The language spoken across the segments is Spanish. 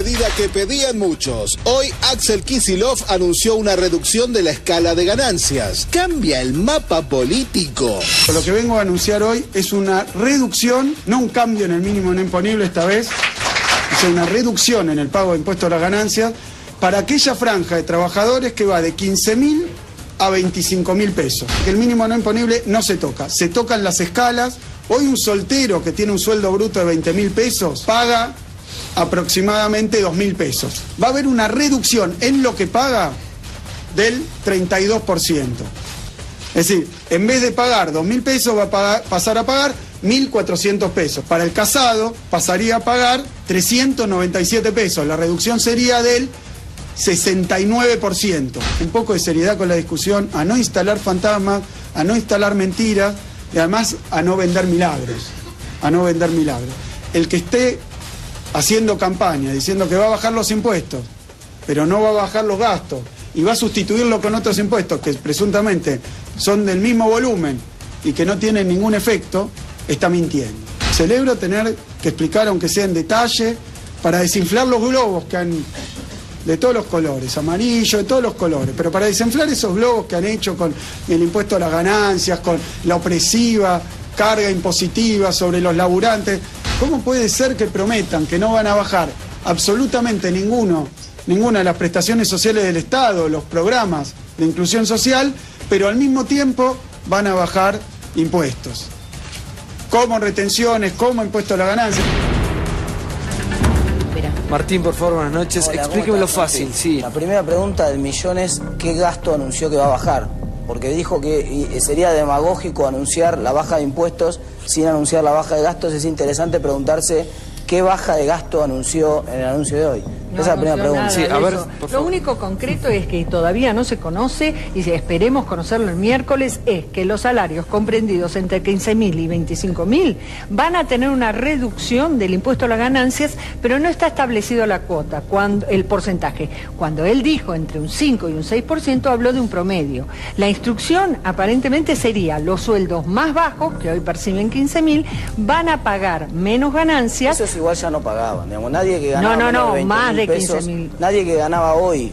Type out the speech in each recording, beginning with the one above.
medida que pedían muchos. Hoy Axel Kicillof anunció una reducción de la escala de ganancias. Cambia el mapa político. Lo que vengo a anunciar hoy es una reducción, no un cambio en el mínimo no imponible esta vez, es una reducción en el pago de impuestos a las ganancias para aquella franja de trabajadores que va de 15.000 a 25.000 pesos. Que el mínimo no imponible no se toca, se tocan las escalas. Hoy un soltero que tiene un sueldo bruto de 20.000 pesos paga aproximadamente 2.000 pesos. Va a haber una reducción en lo que paga del 32%. Es decir, en vez de pagar 2.000 pesos va a pasar a pagar 1.400 pesos. Para el casado pasaría a pagar 397 pesos. La reducción sería del 69%. Un poco de seriedad con la discusión, a no instalar fantasmas, a no instalar mentiras y además a no vender milagros. A no vender milagros. El que esté haciendo campaña diciendo que va a bajar los impuestos, pero no va a bajar los gastos y va a sustituirlo con otros impuestos que presuntamente son del mismo volumen y que no tienen ningún efecto, está mintiendo. Celebro tener que explicar, aunque sea en detalle, para desinflar los globos que han, de todos los colores, amarillo, de todos los colores, pero para desinflar esos globos que han hecho con el impuesto a las ganancias, con la opresiva carga impositiva sobre los laburantes. ¿Cómo puede ser que prometan que no van a bajar absolutamente ninguna de las prestaciones sociales del Estado, los programas de inclusión social, pero al mismo tiempo van a bajar impuestos? Como retenciones, como impuesto a la ganancia. Martín, por favor, buenas noches. Hola, explíquemelo fácil, sí. La primera pregunta del millón es ¿qué gasto anunció que va a bajar? Porque dijo que sería demagógico anunciar la baja de impuestos sin anunciar la baja de gastos. Es interesante preguntarse qué baja de gasto anunció en el anuncio de hoy. No, esa es la primera pregunta. Sí, a ver, lo único concreto es que todavía no se conoce, y si esperemos conocerlo el miércoles, es que los salarios comprendidos entre 15.000 y 25.000 van a tener una reducción del impuesto a las ganancias, pero no está establecido la cuota, el porcentaje. Cuando él dijo entre un 5 y un 6%, habló de un promedio. La instrucción aparentemente sería los sueldos más bajos, que hoy perciben 15.000, van a pagar menos ganancias. Eso igual ya no pagaban, digamos, nadie que ganaba más de 15.000. Nadie que ganaba hoy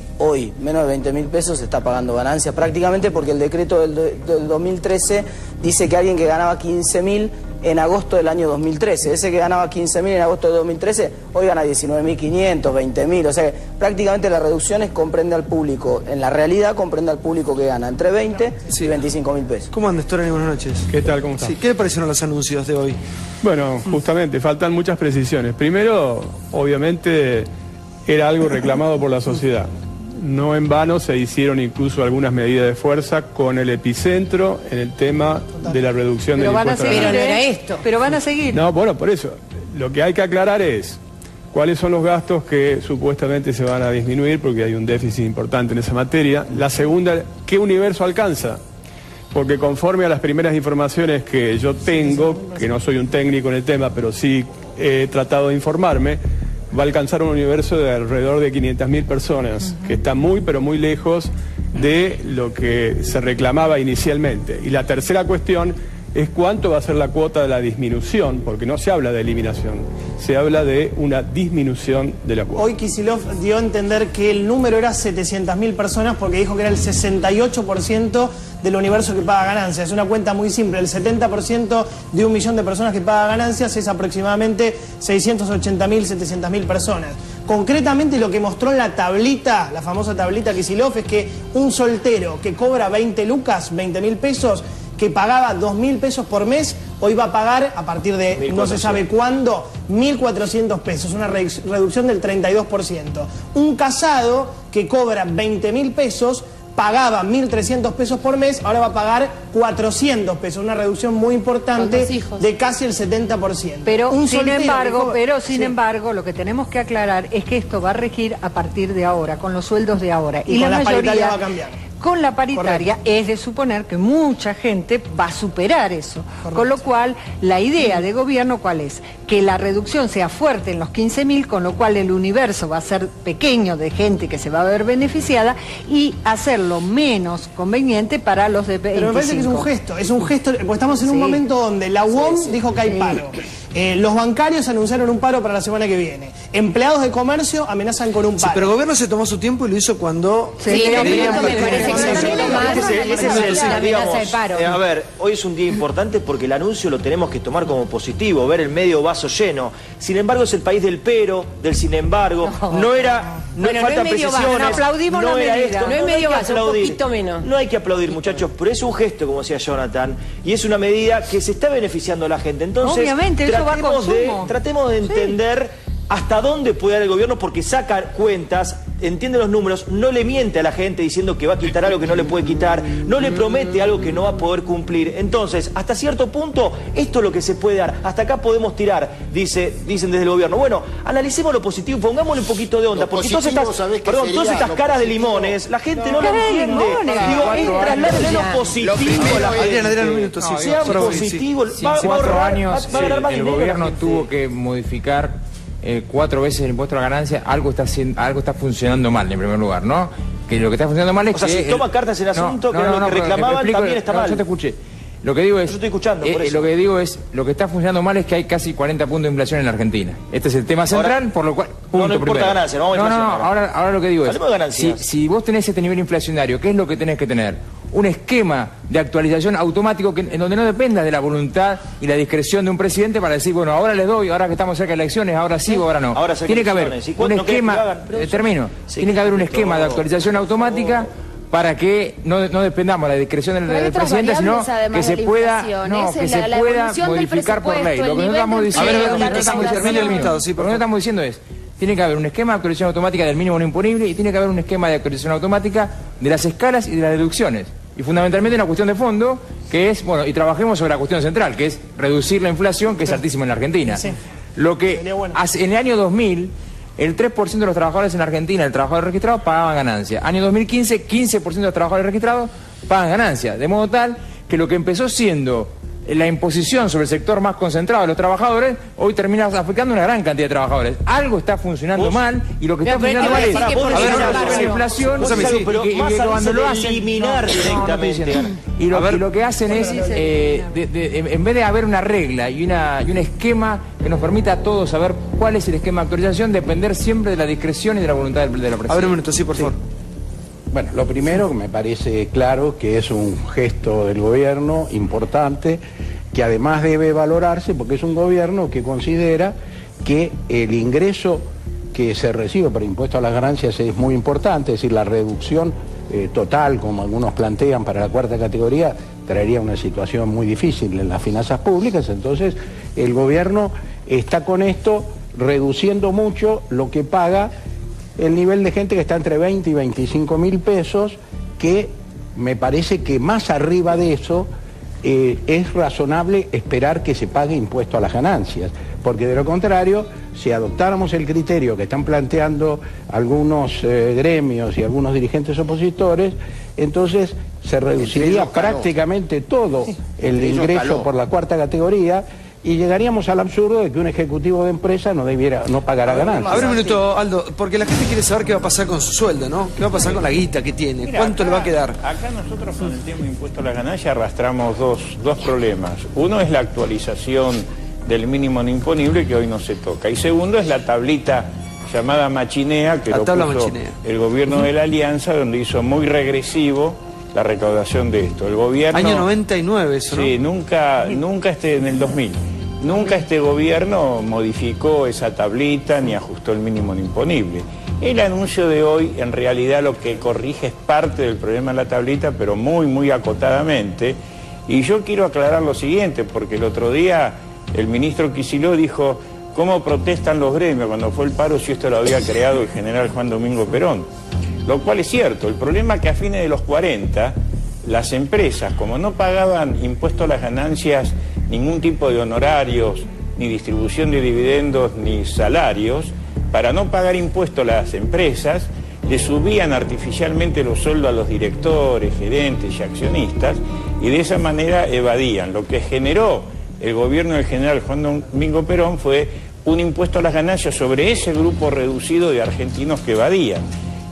menos de 20.000 pesos está pagando ganancias prácticamente, porque el decreto del 2013 dice que alguien que ganaba 15.000 en agosto del año 2013, ese que ganaba 15.000 en agosto del 2013, hoy gana 19.500, 20.000, o sea que prácticamente las reducciones comprende al público, en la realidad comprende al público que gana entre 20 y 25.000 pesos. ¿Cómo anda, Storani? Buenas noches. ¿Qué tal? ¿Cómo está? Sí, ¿qué le parecieron los anuncios de hoy? Bueno, justamente, faltan muchas precisiones. Primero, obviamente, era algo reclamado por la sociedad. No en vano se hicieron incluso algunas medidas de fuerza con el epicentro en el tema de la reducción del impuesto a la ganancia. Pero no era esto. Pero van a seguir. No, bueno, por eso. Lo que hay que aclarar es cuáles son los gastos que supuestamente se van a disminuir, porque hay un déficit importante en esa materia. La segunda, ¿qué universo alcanza? Porque conforme a las primeras informaciones que yo tengo, que no soy un técnico en el tema, pero sí he tratado de informarme, va a alcanzar un universo de alrededor de 500.000 personas, que está muy, pero muy lejos de lo que se reclamaba inicialmente. Y la tercera cuestión es cuánto va a ser la cuota de la disminución, porque no se habla de eliminación, se habla de una disminución de la cuota. Hoy Kicillof dio a entender que el número era 700.000 personas, porque dijo que era el 68% del universo que paga ganancias. Es una cuenta muy simple, el 70% de 1 millón de personas que paga ganancias es aproximadamente 680.000, 700.000 personas. Concretamente lo que mostró en la tablita, la famosa tablita Kicillof, es que un soltero que cobra 20 lucas, 20.000 pesos, que pagaba 2.000 pesos por mes, hoy va a pagar, a partir de no se sabe cuándo, 1.400 pesos, una reducción del 32%. Un casado que cobra 20.000 pesos, pagaba 1.300 pesos por mes, ahora va a pagar 400 pesos, una reducción muy importante de casi el 70%. Pero sin embargo, lo que tenemos que aclarar es que esto va a regir a partir de ahora, con los sueldos de ahora. Y con la paritaria va a cambiar. Con la paritaria es de suponer que mucha gente va a superar eso. Correcto. Con lo cual, la idea de gobierno, ¿cuál es? Que la reducción sea fuerte en los 15.000, con lo cual el universo va a ser pequeño de gente que se va a ver beneficiada, y hacerlo menos conveniente para los de 25. Pero me parece que es un gesto, porque estamos en un momento donde la UOM dijo que hay paro. Los bancarios anunciaron un paro para la semana que viene. Empleados de comercio amenazan con un paro. Sí, pero el gobierno se tomó su tiempo y lo hizo cuando... Sí, no, pero esto me parece que a ver, hoy es un día importante porque el anuncio lo tenemos que tomar como positivo, ver el medio vaso lleno. Sin embargo, es el país del pero, del sin embargo. No era... No bueno, faltan no es medio precisiones. vaso, aplaudimos no la era medida. esto, No es medio vaso, un poquito menos. No hay que aplaudir, muchachos, pero es un gesto, como decía Jonathan, y es una medida que se está beneficiando a la gente. Entonces, obviamente, eso va a consumo. tratemos de entender hasta dónde puede dar el gobierno, porque saca cuentas, entiende los números, no le miente a la gente diciendo que va a quitar algo que no le puede quitar, no le promete algo que no va a poder cumplir. Entonces, hasta cierto punto, esto es lo que se puede dar. Hasta acá podemos tirar, dicen desde el gobierno. Bueno, analicemos lo positivo, pongámosle un poquito de onda, porque todas estas caras de limones, la gente no lo entiende. Digo, trasladen lo positivo a la gente. Adrián, un minuto, sí. Sea positivo, va a 4 años va a ganar más el dinero gobierno la gente. tuvo que modificar 4 veces el impuesto a la ganancia. Algo está funcionando mal, en primer lugar, ¿no? Que lo que está funcionando mal es que... O sea, si toma cartas en asunto, que lo que reclamaban también está mal. Yo te escuché. Lo que digo es... Yo estoy escuchando, por eso. Lo que digo es, lo que está funcionando mal es que hay casi 40 puntos de inflación en la Argentina. Este es el tema central, ahora, por lo cual... no importa ganancia, no vamos a inflación. Ahora lo que digo es, ganancias. si vos tenés este nivel inflacionario, ¿qué es lo que tenés que tener? Un esquema de actualización automático en donde no dependa de la voluntad y la discreción de un presidente para decir, bueno, ahora les doy, ahora que estamos cerca de elecciones, ahora sí o ahora no. Tiene que haber un esquema, tiene que haber un esquema de actualización automática para que no dependamos de la discreción del presidente, sino que se pueda, modificar por ley. Lo que no estamos diciendo es, tiene que haber un esquema de actualización automática del mínimo no imponible y tiene que haber un esquema de actualización automática de las escalas y de las deducciones. Y fundamentalmente una cuestión de fondo, que es, bueno, y trabajemos sobre la cuestión central, que es reducir la inflación, que es altísima en la Argentina. Sí. Lo que en el año 2000, el 3% de los trabajadores en Argentina, el trabajador registrado, pagaban ganancia. Año 2015, 15% de los trabajadores registrados pagan ganancia. De modo tal que lo que empezó siendo la imposición sobre el sector más concentrado de los trabajadores, hoy termina afectando a una gran cantidad de trabajadores. Algo está funcionando mal, y lo que está funcionando mal es la inflación, y cuando lo hacen eliminar directamente. Y lo que hacen es, en vez de haber una regla y un esquema que nos permita a todos saber cuál es el esquema de actualización, depender siempre de la discreción y de la voluntad de la presidenta. A ver un minuto, sí, por favor. Bueno, lo primero me parece claro que es un gesto del gobierno importante, que además debe valorarse porque es un gobierno que considera que el ingreso que se recibe por impuesto a las ganancias es muy importante, es decir, la reducción total, como algunos plantean, para la cuarta categoría, traería una situación muy difícil en las finanzas públicas. Entonces, el gobierno está con esto reduciendo mucho lo que paga el nivel de gente que está entre 20 y 25 mil pesos, que me parece que más arriba de eso es razonable esperar que se pague impuesto a las ganancias, porque de lo contrario, si adoptáramos el criterio que están planteando algunos gremios y algunos dirigentes opositores, entonces se reduciría prácticamente todo el ingreso por la cuarta categoría, y llegaríamos al absurdo de que un ejecutivo de empresa no pagara ganancias. A ver un minuto, Aldo, porque la gente quiere saber qué va a pasar con su sueldo, ¿no? ¿Qué va a pasar con la guita que tiene? Mira, ¿Cuánto le va a quedar? Acá nosotros con el tema de impuesto a la ganancia arrastramos dos problemas. Uno es la actualización del mínimo no imponible, que hoy no se toca. Y segundo es la tablita llamada machinea, que lo puso el gobierno de la Alianza, donde hizo muy regresivo la recaudación de esto. El gobierno... Año 99 eso, ¿no? Sí, nunca en el 2000. Nunca este gobierno modificó esa tablita ni ajustó el mínimo no imponible. El anuncio de hoy en realidad lo que corrige es parte del problema de la tablita, pero muy, muy acotadamente. Y yo quiero aclarar lo siguiente, porque el otro día el ministro Kicillof dijo, ¿cómo protestan los gremios cuando fue el paro si esto lo había creado el general Juan Domingo Perón? Lo cual es cierto. El problema es que a fines de los 40, las empresas, como no pagaban impuesto a las ganancias, ningún tipo de honorarios, ni distribución de dividendos, ni salarios, para no pagar impuestos a las empresas, le subían artificialmente los sueldos a los directores, gerentes y accionistas, y de esa manera evadían. Lo que generó el gobierno del general Juan Domingo Perón fue un impuesto a las ganancias sobre ese grupo reducido de argentinos que evadían.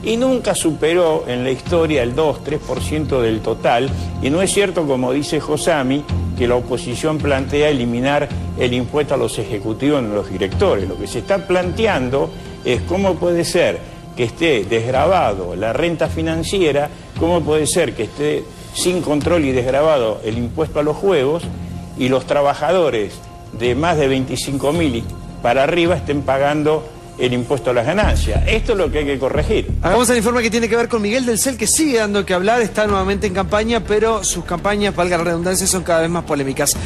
Y nunca superó en la historia el 2-3% del total, y no es cierto, como dice Josami, que la oposición plantea eliminar el impuesto a los ejecutivos y los directores. Lo que se está planteando es cómo puede ser que esté desgravado la renta financiera, cómo puede ser que esté sin control y desgravado el impuesto a los juegos y los trabajadores de más de 25.000 para arriba estén pagando el impuesto a las ganancias. Esto es lo que hay que corregir. Vamos al informe que tiene que ver con Miguel del Cel, que sigue dando que hablar, está nuevamente en campaña, pero sus campañas, valga la redundancia, son cada vez más polémicas.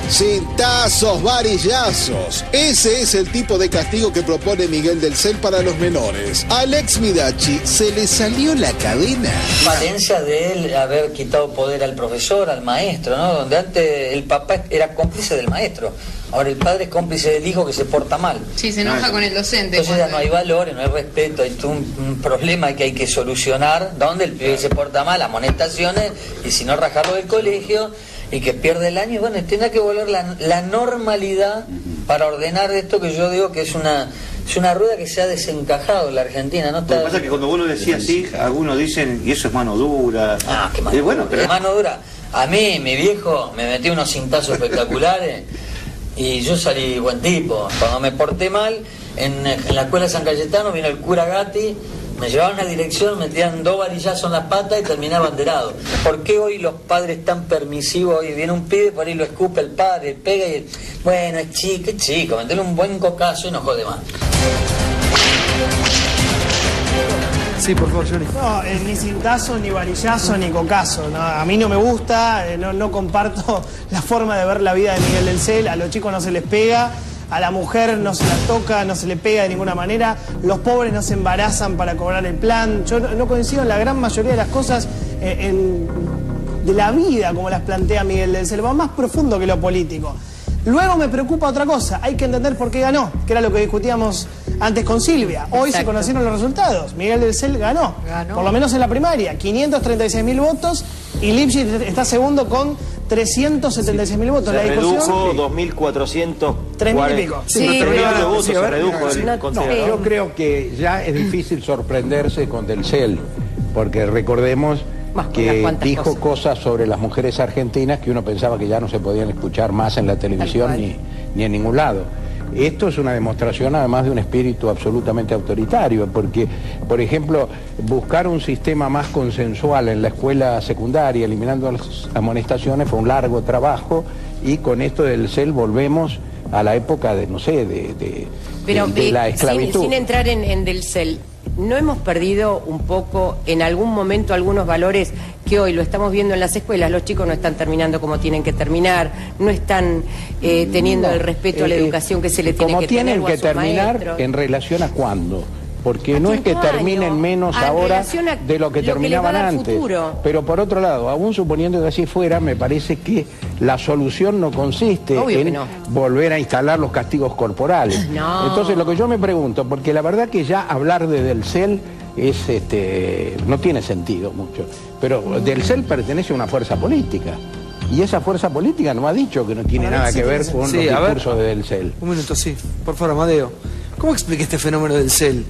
Cintazos, varillazos. Ese es el tipo de castigo que propone Miguel del Cel para los menores. A Alex Midachi se le salió la cadena. Valencia de él haber quitado poder al profesor, al maestro, ¿no? Donde antes el papá era cómplice del maestro. Ahora el padre es cómplice del hijo que se porta mal. Sí, se enoja con el docente. Entonces ya no hay valores, no hay respeto, hay todo un problema que hay que solucionar, donde el pibe se porta mal, amonestaciones, y si no rajarlo del colegio, y que pierde el año, y bueno, tiene que volver la normalidad para ordenar esto que yo digo que es una rueda que se ha desencajado en la Argentina. ¿No? Lo que pasa es que cuando uno decía así, algunos dicen, y eso es mano dura. Ah, qué mano, bueno, pero... mano dura. A mí, mi viejo, me metió unos cintazos espectaculares y yo salí buen tipo. Cuando me porté mal, en la escuela de San Cayetano vino el cura Gatti, me llevaban a una dirección, me tiran 2 varillazos en las patas y terminaba banderado. ¿Por qué hoy los padres tan permisivos? Hoy viene un pibe, por ahí lo escupe el padre, pega y... Bueno, es chico, metele un buen cocazo y no jode más. Sí, por favor, Johnny. No, ni cintazo, ni varillazo, ni cocazo. No, a mí no me gusta, no comparto la forma de ver la vida de Miguel del Cel. A los chicos no se les pega, a la mujer no se la toca, no se le pega de ninguna manera. Los pobres no se embarazan para cobrar el plan. Yo no coincido en la gran mayoría de las cosas de la vida como las plantea Miguel del Cel. Va más profundo que lo político. Luego me preocupa otra cosa, hay que entender por qué ganó, que era lo que discutíamos antes con Silvia. Hoy se conocieron los resultados, Miguel del Cel ganó, por lo menos en la primaria, 536.000 votos, y Lipschitz está segundo con 376.000 votos. Se redujo 2.400... 3.000 y pico. Sí, se redujo el conteo. Yo creo que ya es difícil sorprenderse con del Cel, porque recordemos que dijo cosas sobre las mujeres argentinas que uno pensaba que ya no se podían escuchar más en la televisión ni en ningún lado. Esto es una demostración además de un espíritu absolutamente autoritario, porque, por ejemplo, buscar un sistema más consensual en la escuela secundaria, eliminando las amonestaciones, fue un largo trabajo, y con esto del CEL volvemos a la época de, no sé, de la esclavitud. Sin entrar en del CEL, ¿no hemos perdido un poco en algún momento algunos valores que hoy lo estamos viendo en las escuelas? Los chicos no están terminando como tienen que terminar, no están teniendo el respeto a la educación que se le tiene que tener. Como tienen que terminar maestros. ¿En relación a cuándo? Porque no es que terminen menos ahora de lo que terminaban antes. Pero por otro lado, aún suponiendo que así fuera, me parece que la solución no consiste en volver a instalar los castigos corporales. No. Entonces lo que yo me pregunto, porque la verdad que ya hablar de del CEL es no tiene sentido mucho, pero del CEL pertenece a una fuerza política. Y esa fuerza política no ha dicho que no tiene nada que ver con los discursos de del CEL. Un minuto, sí. Por favor, Amadeo. ¿Cómo explica este fenómeno del CEL?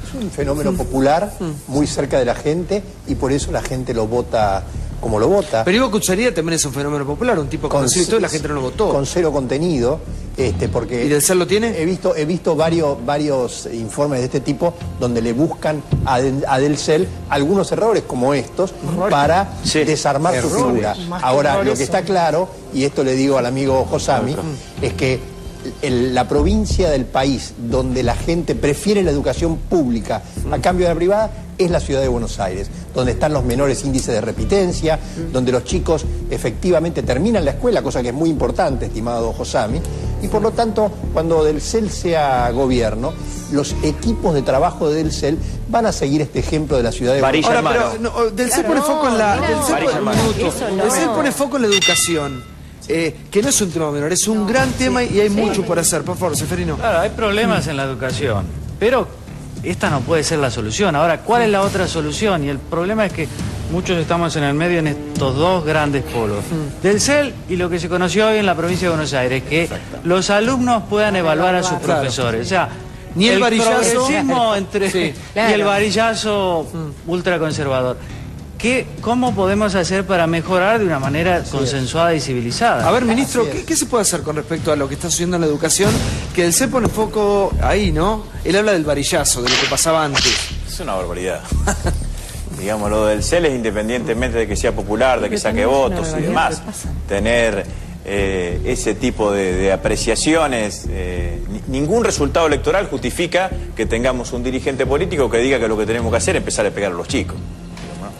Es un fenómeno popular, muy cerca de la gente, y por eso la gente lo vota como lo vota. Pero Ivo Cucharilla también es un fenómeno popular, un tipo conocido y todo, y la gente no lo votó. Con cero contenido, porque... ¿Y del CEL lo tiene? He visto varios informes de este tipo donde le buscan a del CEL algunos errores como estos para desarmar su figura. Ahora, lo que está claro, y esto le digo al amigo Josami, es que la provincia del país donde la gente prefiere la educación pública a cambio de la privada es la ciudad de Buenos Aires, donde están los menores índices de repitencia, donde los chicos efectivamente terminan la escuela, cosa que es muy importante, estimado Josami, y por lo tanto, cuando del CEL sea gobierno, los equipos de trabajo de del CEL van a seguir este ejemplo de la ciudad de Buenos Aires. Ahora, pero del CEL pone foco en la... Del CEL pone foco en la educación. Que no es un tema menor, es un gran tema y hay mucho por hacer. Por favor, Seferino. Claro, hay problemas en la educación, pero esta no puede ser la solución. Ahora, ¿cuál es la otra solución? Y el problema es que muchos estamos en el medio en estos dos grandes polos. Del CEL y lo que se conoció hoy en la provincia de Buenos Aires, que los alumnos puedan evaluar a sus profesores. O sea, ni el varillazo progresismo y el varillazo ultraconservador. ¿cómo podemos hacer para mejorar de una manera consensuada y civilizada? A ver, ministro, ¿qué se puede hacer con respecto a lo que está sucediendo en la educación? Que el CEL pone foco ahí, ¿no? Él habla del varillazo, de lo que pasaba antes. Es una barbaridad. Digamos, lo del CEL es independientemente de que sea popular, de que saque votos y demás. Tener ese tipo de apreciaciones, ningún resultado electoral justifica que tengamos un dirigente político que diga que lo que tenemos que hacer es empezar a pegar a los chicos.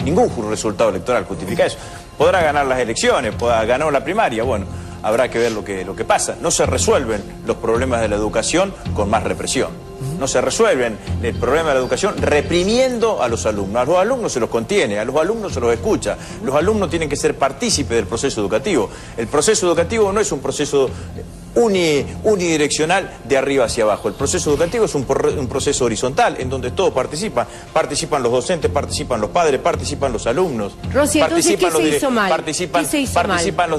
Ningún resultado electoral justifica eso. Podrá ganar las elecciones, podrá ganar la primaria, bueno, habrá que ver lo que pasa. No se resuelven los problemas de la educación con más represión. No se resuelven el problema de la educación reprimiendo a los alumnos. A los alumnos se los contiene, a los alumnos se los escucha. Los alumnos tienen que ser partícipes del proceso educativo. El proceso educativo no es un proceso unidireccional de arriba hacia abajo. El proceso educativo es un proceso horizontal en donde todos participan. Participan los docentes, participan los padres, participan los alumnos. Rosy, entonces, ¿qué se hizo mal? Participan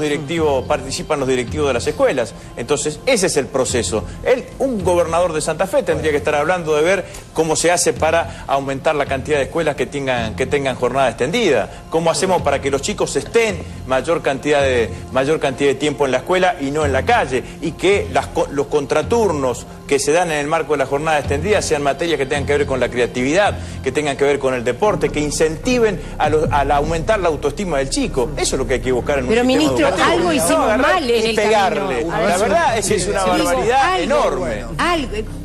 los directivos de las escuelas. Entonces, ese es el proceso. Un gobernador de Santa Fe tendría que estar hablando de ver cómo se hace para aumentar la cantidad de escuelas que tengan jornada extendida. Cómo hacemos para que los chicos estén mayor cantidad de tiempo en la escuela y no en la calle. Y que los contraturnos que se dan en el marco de la jornada extendida sean materias que tengan que ver con la creatividad, que tengan que ver con el deporte, que incentiven al aumentar la autoestima del chico. Eso es lo que hay que buscar en un sistema educativo. Pero, ministro, algo hicimos mal en el pegarle. camino. La verdad es que es una barbaridad enorme.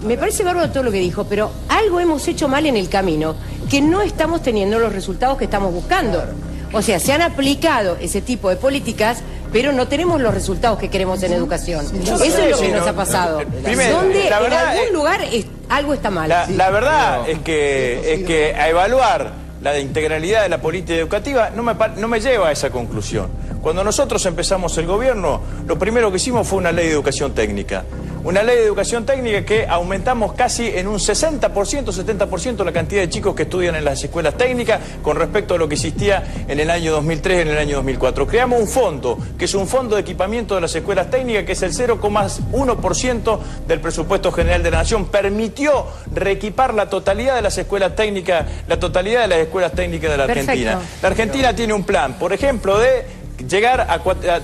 Me parece bárbaro todo lo que dijo, pero algo hemos hecho mal en el camino, que no estamos teniendo los resultados que estamos buscando. O sea, se han aplicado ese tipo de políticas, pero no tenemos los resultados que queremos en educación. Eso es lo que nos ha pasado. Donde en algún lugar algo está mal. La verdad es que a evaluar la integralidad de la política educativa no me lleva a esa conclusión. Cuando nosotros empezamos el gobierno, lo primero que hicimos fue una ley de educación técnica. Una ley de educación técnica que aumentamos casi en un 60%, 70% la cantidad de chicos que estudian en las escuelas técnicas con respecto a lo que existía en el año 2003 y en el año 2004. Creamos un fondo, que es un fondo de equipamiento de las escuelas técnicas, que es el 0,1% del presupuesto general de la Nación. Permitió reequipar la totalidad de las escuelas técnicas, la totalidad de las escuelas técnicas de la Argentina. La Argentina tiene un plan, por ejemplo, de llegar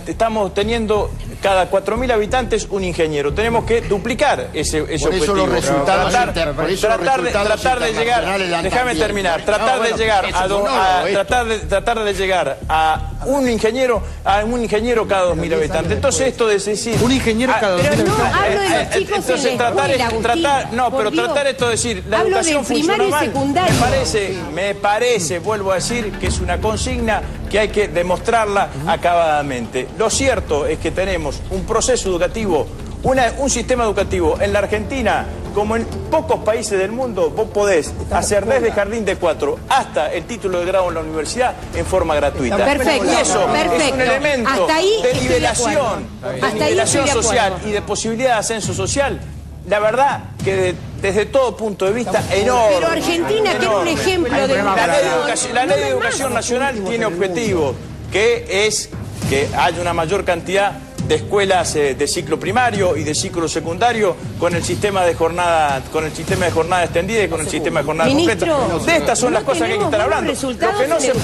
estamos teniendo cada 4.000 habitantes un ingeniero. Tenemos que duplicar ese objetivo. Los resultados tratar de llegar, déjame terminar, tratar de llegar a un ingeniero cada 2.000 habitantes. Entonces esto es decir, un ingeniero cada 2.000 habitantes. Pero no hablo de los chicos entonces, en la escuela, tratar esto de decir, la educación funciona mal. Me parece, vuelvo a decir, que es una consigna que hay que demostrarla acabadamente. Lo cierto es que tenemos un proceso educativo, un sistema educativo en la Argentina, como en pocos países del mundo. Vos podés hacer desde jardín de 4 hasta el título de grado en la universidad en forma gratuita. Perfecto, y eso es un elemento de nivelación social y de posibilidad de ascenso social. La verdad que desde todo punto de vista enorme. Pero Argentina tiene un ejemplo de educación. La ley de educación nacional tiene objetivo, que es que haya una mayor cantidad de escuelas de ciclo primario y de ciclo secundario con el sistema de jornada extendida y con el sistema de jornada completa. De estas son las cosas que hay que estar hablando. Lo que no se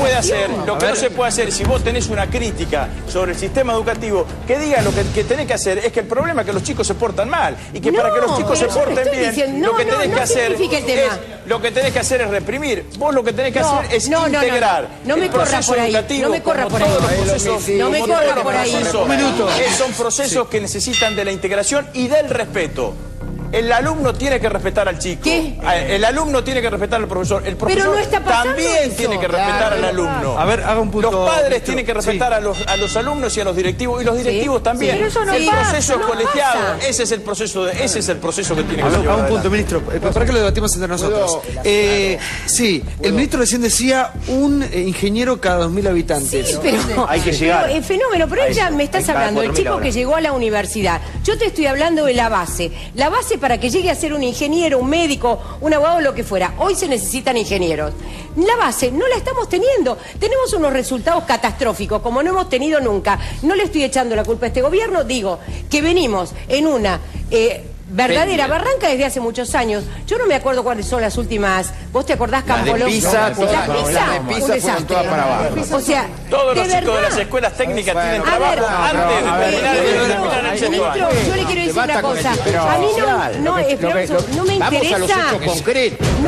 puede hacer, si vos tenés una crítica sobre el sistema educativo, que diga lo que tenés que hacer es que el problema es que los chicos se portan mal y que para que los chicos se porten bien, lo que tenés que hacer es reprimir. Vos lo que tenés que hacer es integrar el proceso educativo. No me corra por ahí. No me corra por ahí. Un minuto. Son procesos que necesitan de la integración y del respeto. El alumno tiene que respetar al chico. ¿Qué? El alumno tiene que respetar al profesor. El profesor no está también eso. Tiene que respetar al alumno. A ver, haga un punto. Los padres tienen que respetar a los alumnos y a los directivos. Y los directivos también. Pero eso no el pasa, proceso no colegiado. pasa. Ese es el proceso que tiene que ser. Haga un punto, ministro. Para que lo debatimos entre nosotros. Sí, el ministro recién decía un ingeniero cada 2.000 habitantes. Sí, pero hay que llegar. El fenómeno, pero ya me estás hablando del chico que llegó a la universidad. Yo te estoy hablando de la base. La base para que llegue a ser un ingeniero, un médico, un abogado, lo que fuera. Hoy se necesitan ingenieros. La base no la estamos teniendo. Tenemos unos resultados catastróficos, como no hemos tenido nunca. No le estoy echando la culpa a este gobierno, digo que venimos en una verdadera. Barranca desde hace muchos años. Yo no me acuerdo cuáles son las últimas. ¿Vos te acordás, Campolón? Las de Pisa un desastre. todas para abajo. O sea, todos los de chicos de verdad. las escuelas técnicas tienen trabajo antes de terminar el sexto año. Yo le quiero decir una cosa. A mí no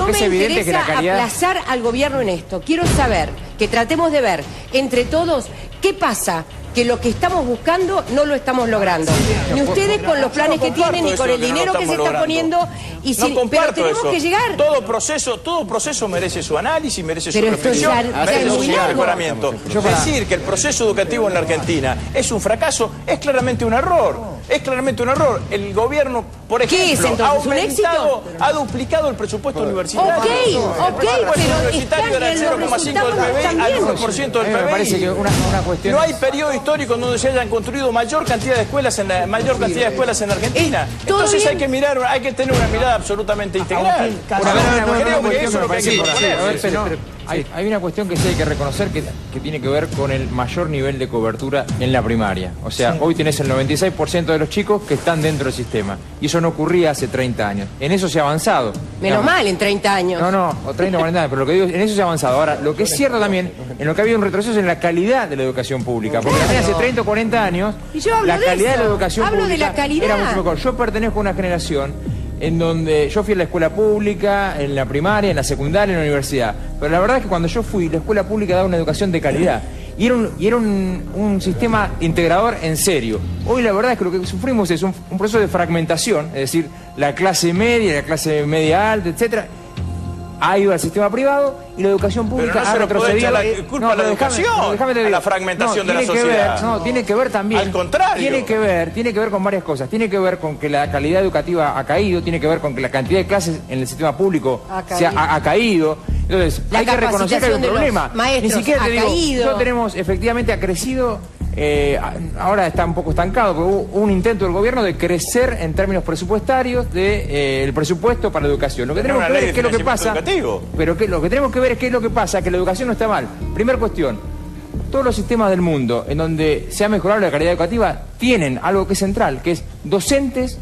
me interesa aplazar al gobierno en esto. Quiero saber, que tratemos de ver entre todos qué pasa, que lo que estamos buscando no lo estamos logrando. Ni ustedes con los planes que tienen, ni con el dinero que se está poniendo. Pero tenemos que llegar. Todo proceso merece su análisis, merece su reflexión, merece su mejoramiento. Decir que el proceso educativo en la Argentina es un fracaso es claramente un error. Es claramente un error. El gobierno, por ejemplo, ha duplicado el presupuesto universitario. Pero están del 0,5 del PBI al 1% del PBI. Me parece que una cuestión... No hay periodo histórico en donde se hayan construido mayor cantidad de escuelas en la Argentina. Entonces hay que tener una mirada absolutamente integral. Hay una cuestión que sí hay que reconocer que tiene que ver con el mayor nivel de cobertura en la primaria. O sea, hoy tenés el 96% de los chicos que están dentro del sistema. Y eso no ocurría hace 30 años. En eso se ha avanzado. Menos mal, en 30 años. O 30 o 40 años, pero lo que digo es, en eso se ha avanzado. Ahora, lo que es cierto también, en lo que ha habido un retroceso es en la calidad de la educación pública. Porque también hace 30 o 40 años, la calidad de la educación pública era mucho mejor. Yo pertenezco a una generación en donde yo fui a la escuela pública, en la primaria, en la secundaria, en la universidad. Pero la verdad es que cuando yo fui, la escuela pública daba una educación de calidad. Y era un sistema integrador en serio. Hoy la verdad es que lo que sufrimos es un proceso de fragmentación, es decir, la clase media alta, etcétera, ha ido al sistema privado y la educación pública ha retrocedido. La culpa a la educación, a la fragmentación de la sociedad. Tiene que ver también. Al contrario. Tiene que ver con varias cosas. Tiene que ver con que la calidad educativa ha caído, tiene que ver con que la cantidad de clases en el sistema público ha caído. Entonces, hay que reconocer que hay un problema. Ni siquiera te digo, no tenemos, efectivamente ha crecido. Ahora está un poco estancado, pero hubo un intento del gobierno de crecer en términos presupuestarios el presupuesto para la educación. Lo que tenemos que ver es qué es lo que pasa. Pero lo que tenemos que ver es qué es lo que pasa, que la educación no está mal. Primera cuestión, todos los sistemas del mundo en donde se ha mejorado la calidad educativa tienen algo que es central, que es docentes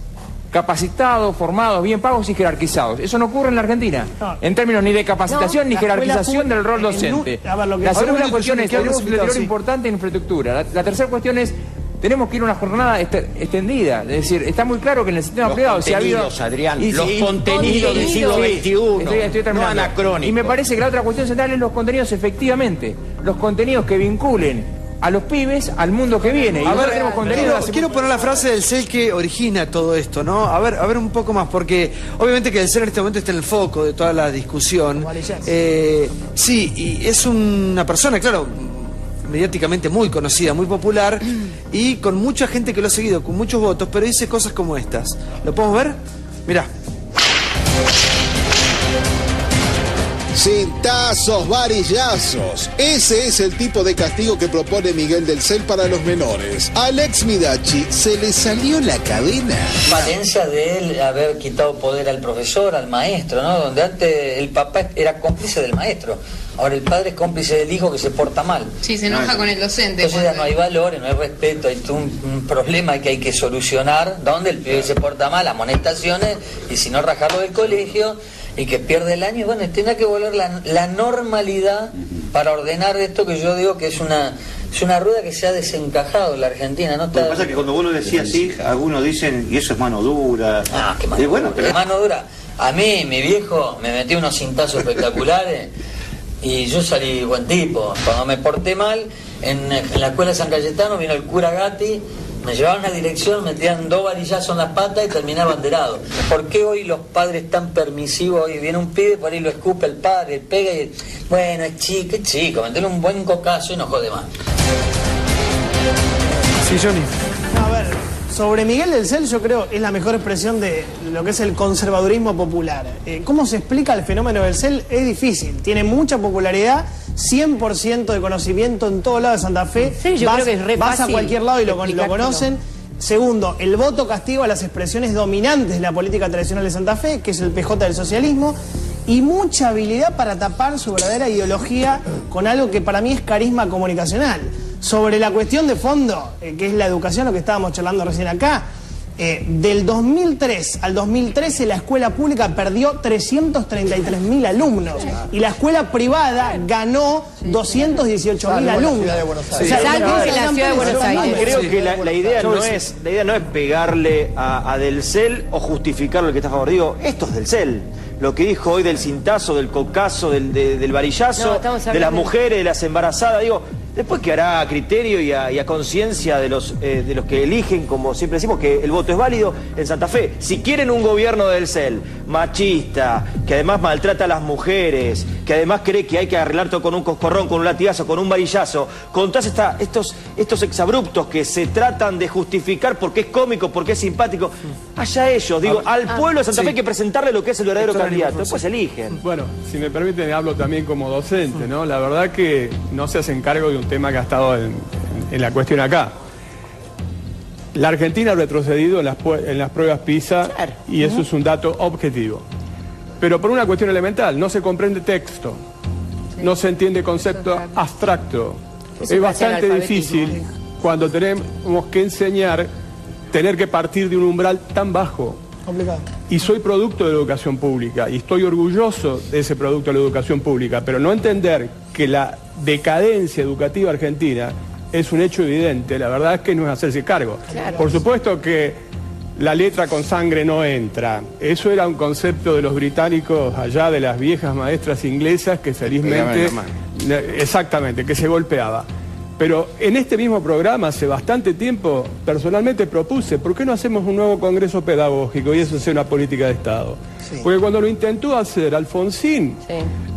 capacitados, formados, bien pagos y jerarquizados. Eso no ocurre en la Argentina, en términos ni de capacitación ni jerarquización del rol docente. La segunda cuestión es, tenemos un deterioro importante en infraestructura. La tercera cuestión es, tenemos que ir a una jornada extendida. Es decir, está muy claro que en el sistema privado se ha habido... Adrián, los contenidos del siglo XXI, estoy no anacrónicos. Y me parece que la otra cuestión central es los contenidos, efectivamente. Los contenidos que vinculen a los pibes al mundo que viene. Y tenemos quiero poner la frase del CEL que origina todo esto, ¿no? A ver un poco más, porque obviamente que el CEL en este momento está en el foco de toda la discusión. Sí, y es una persona, claro, mediáticamente muy conocida, muy popular, y con mucha gente que lo ha seguido, con muchos votos, pero dice cosas como estas. ¿Lo podemos ver? Mirá. Cintazos, varillazos. Ese es el tipo de castigo que propone Miguel del Cel para los menores. A Alex Midachi se le salió la cadena. Valencia de él haber quitado poder al profesor, al maestro, ¿no? Donde antes el papá era cómplice del maestro. Ahora el padre es cómplice del hijo que se porta mal. Sí, se enoja con el docente. Entonces ya no hay valores, no hay respeto, hay un problema que hay que solucionar, donde el pibe se porta mal, amonestaciones, y si no rajarlo del colegio, y que pierde el año, y bueno, tendrá que volver la normalidad para ordenar esto que yo digo que es una rueda que se ha desencajado en la Argentina. ¿No? Lo que pasa es que cuando vos lo decís así, algunos dicen, y eso es mano dura. Ah, qué mano dura. Pero... mano dura. A mí, mi viejo, me metió unos cintazos espectaculares. Y yo salí buen tipo. Cuando me porté mal, en la escuela de San Cayetano vino el cura Gatti, me llevaban a la dirección, me metían 2 varillazos en las patas y terminaba banderado. ¿Por qué hoy los padres tan permisivos? Hoy viene un pibe, por ahí lo escupe el padre, pega y... bueno, es chico, metele un buen cocazo y no jode más. Sí, Johnny. A ver, sobre Miguel del Cel yo creo es la mejor expresión de lo que es el conservadurismo popular. ¿Cómo se explica el fenómeno del Cel? Es difícil, tiene mucha popularidad, 100% de conocimiento en todo lado de Santa Fe. Sí, yo creo que es re vas fácil a cualquier lado y lo conocen. Segundo, el voto castigo a las expresiones dominantes de la política tradicional de Santa Fe, que es el PJ del socialismo, y mucha habilidad para tapar su verdadera ideología con algo que para mí es carisma comunicacional. Sobre la cuestión de fondo, que es la educación, lo que estábamos charlando recién acá, Del 2003 al 2013 la escuela pública perdió 333.000 alumnos y la escuela privada ganó 218.000 alumnos. Creo que la idea no es pegarle a Del Cel o justificar lo que está a favor. Digo, esto es Del Cel. Lo que dijo hoy del cintazo, del cocazo, del varillazo, de las mujeres, de las embarazadas, digo, después quedará a criterio y a conciencia de los que eligen, como siempre decimos, que el voto es válido en Santa Fe. Si quieren un gobierno del CEL machista, que además maltrata a las mujeres, que además cree que hay que arreglar todo con un coscorrón, con un latigazo, con un varillazo, con todos estos exabruptos que se tratan de justificar porque es cómico, porque es simpático, allá ellos. Digo, al pueblo de Santa Fe hay que presentarle lo que es el verdadero candidato. Después eligen. Bueno, si me permiten, hablo también como docente, ¿no? La verdad que no se hacen cargo de un tema que ha estado en la cuestión acá. La Argentina ha retrocedido en las pruebas PISA y eso es un dato objetivo. Pero por una cuestión elemental, no se comprende texto, no se entiende concepto abstracto. Es bastante difícil cuando tenemos que enseñar, tener que partir de un umbral tan bajo. Complicado. Y soy producto de la educación pública y estoy orgulloso de ese producto de la educación pública, pero no entender que la decadencia educativa argentina es un hecho evidente, la verdad es que no es hacerse cargo. Claro. Por supuesto que la letra con sangre no entra. Eso era un concepto de los británicos allá, de las viejas maestras inglesas que felizmente... Exactamente, que se golpeaba. Pero en este mismo programa, hace bastante tiempo, personalmente propuse, ¿por qué no hacemos un nuevo congreso pedagógico y eso sea una política de Estado? Sí. Porque cuando lo intentó hacer Alfonsín,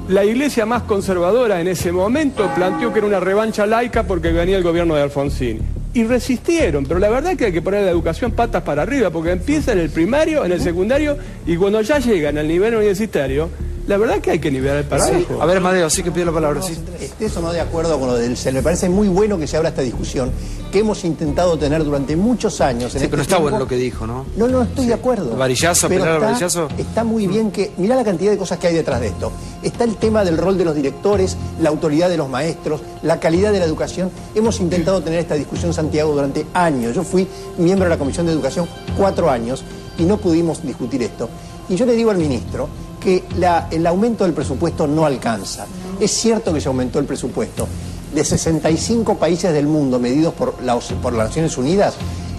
la iglesia más conservadora en ese momento planteó que era una revancha laica porque venía el gobierno de Alfonsín. Y resistieron, pero la verdad es que hay que poner la educación patas para arriba, porque empieza en el primario, en el secundario, y cuando ya llegan al nivel universitario, la verdad es que hay que nivelar el parajo. Sí. A ver, Amadeo, sí que pide la palabra. Sí. Eso no de acuerdo con lo del CEL. Me parece muy bueno que se abra esta discusión que hemos intentado tener durante muchos años. Sí, pero está bueno lo que dijo, ¿no? No, estoy de acuerdo. Varillazo, pero varillazo. Está muy bien que... Mirá la cantidad de cosas que hay detrás de esto. Está el tema del rol de los directores, la autoridad de los maestros, la calidad de la educación. Hemos intentado tener esta discusión, Santiago, durante años. Yo fui miembro de la Comisión de Educación 4 años y no pudimos discutir esto. Y yo le digo al ministro que el aumento del presupuesto no alcanza. Es cierto que se aumentó el presupuesto. De 65 países del mundo medidos por las Naciones Unidas,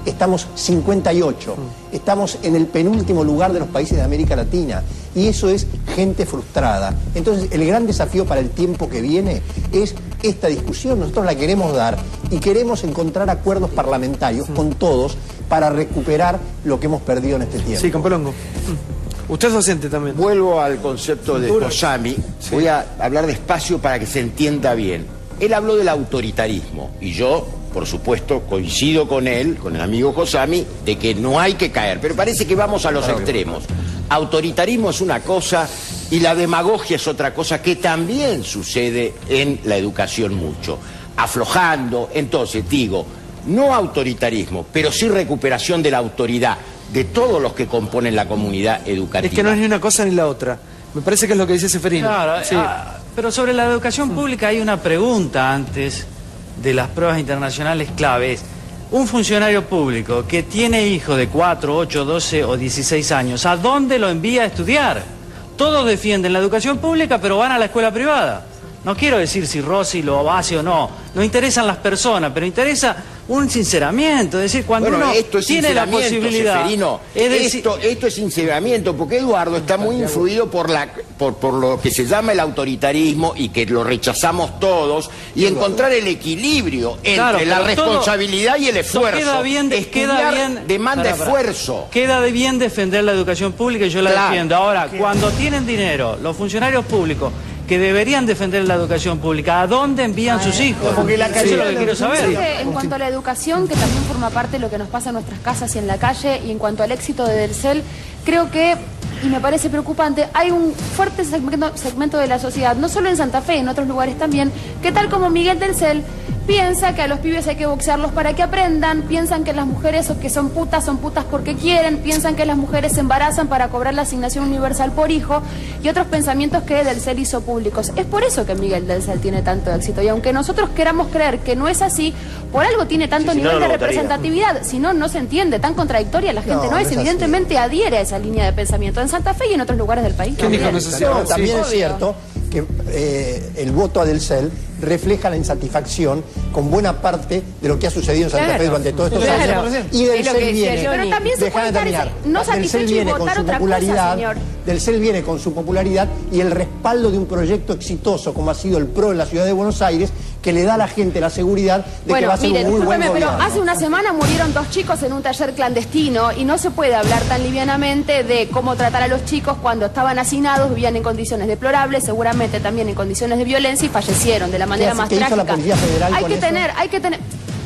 estamos 58. Estamos en el penúltimo lugar de los países de América Latina. Y eso es gente frustrada. Entonces, el gran desafío para el tiempo que viene es esta discusión. Nosotros la queremos dar y queremos encontrar acuerdos parlamentarios con todos para recuperar lo que hemos perdido en este tiempo. Sí, Campolongo. Usted es docente también. Vuelvo al concepto de Josami. Sí. Voy a hablar despacio para que se entienda bien. Él habló del autoritarismo y yo, por supuesto, coincido con él, con el amigo Josami, de que no hay que caer, pero parece que vamos a los extremos. Autoritarismo es una cosa y la demagogia es otra cosa que también sucede en la educación mucho. Aflojando, entonces digo, no autoritarismo, pero sí recuperación de la autoridad de todos los que componen la comunidad educativa. Es que no es ni una cosa ni la otra. Me parece que es lo que dice Seferino. Claro, sí. Pero sobre la educación pública hay una pregunta antes de las pruebas internacionales claves. Un funcionario público que tiene hijos de 4, 8, 12 o 16 años, ¿a dónde lo envía a estudiar? Todos defienden la educación pública, pero van a la escuela privada. No quiero decir si Rossi lo hace o no. No interesan las personas, pero interesa un sinceramiento. Es decir, cuando uno tiene la posibilidad... Seferino, esto es sinceramiento, porque Eduardo está muy influido por lo que se llama el autoritarismo y que lo rechazamos todos, y encontrar el equilibrio entre la responsabilidad y el esfuerzo. Queda bien, demanda esfuerzo. Queda de bien defender la educación pública y yo la defiendo. Ahora, cuando tienen dinero, los funcionarios públicos que deberían defender la educación pública, ¿a dónde envían sus hijos? Porque eso es lo que quiero saber. En cuanto a la educación, que también forma parte de lo que nos pasa en nuestras casas y en la calle, y en cuanto al éxito de Del Cel, creo que, y me parece preocupante, hay un fuerte segmento de la sociedad, no solo en Santa Fe, en otros lugares también, que tal como Miguel Del Cel, piensa que a los pibes hay que boxearlos para que aprendan, piensan que las mujeres que son putas porque quieren, piensan que las mujeres se embarazan para cobrar la asignación universal por hijo y otros pensamientos que Del Cel hizo públicos. Es por eso que Miguel Del Cel tiene tanto éxito y aunque nosotros queramos creer que no es así, por algo tiene tanto nivel de representatividad, si no, no se entiende, tan contradictoria la gente no es, evidentemente adhiere a esa línea de pensamiento en Santa Fe y en otros lugares del país. También es cierto que el voto a Del Cel refleja la insatisfacción con buena parte de lo que ha sucedido en Santa Fe durante todos estos años. Y Del Cel viene, pero también se puede estar no satisfecho y votar otra cosa, señor. Del Cel viene con su popularidad y el respaldo de un proyecto exitoso como ha sido el PRO en la ciudad de Buenos Aires, que le da a la gente la seguridad de que va a ser un muy buen gobierno. Pero hace una semana murieron 2 chicos en un taller clandestino y no se puede hablar tan livianamente de cómo tratar a los chicos cuando estaban hacinados, vivían en condiciones deplorables, seguramente también en condiciones de violencia y fallecieron de la manera más trágica. La Policía Federal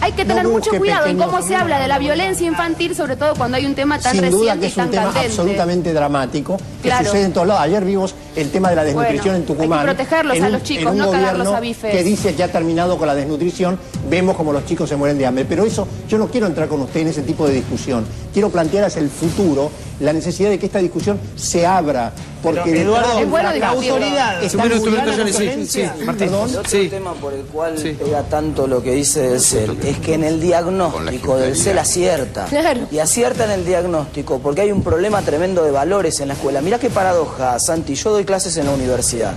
hay que tener mucho cuidado en cómo se habla de la violencia infantil, sobre todo cuando hay un tema tan reciente y tan candente. Sin duda que es un tema absolutamente dramático, que sucede en todos lados. Ayer vimos el tema de la desnutrición en Tucumán. Hay que protegerlos a los chicos, no cagarlos a bifes. Que dice que ha terminado con la desnutrición, vemos como los chicos se mueren de hambre. Pero eso, yo no quiero entrar con usted en ese tipo de discusión. Quiero plantear hacia el futuro la necesidad de que esta discusión se abra. Porque Eduardo, es bueno la autoridad. Otro tema por el cual pega tanto lo que dice Del Cel es que en el diagnóstico Del Cel acierta. Y acierta en el diagnóstico porque hay un problema tremendo de valores en la escuela. Mirá qué paradoja, Santi. Yo doy clases en la universidad.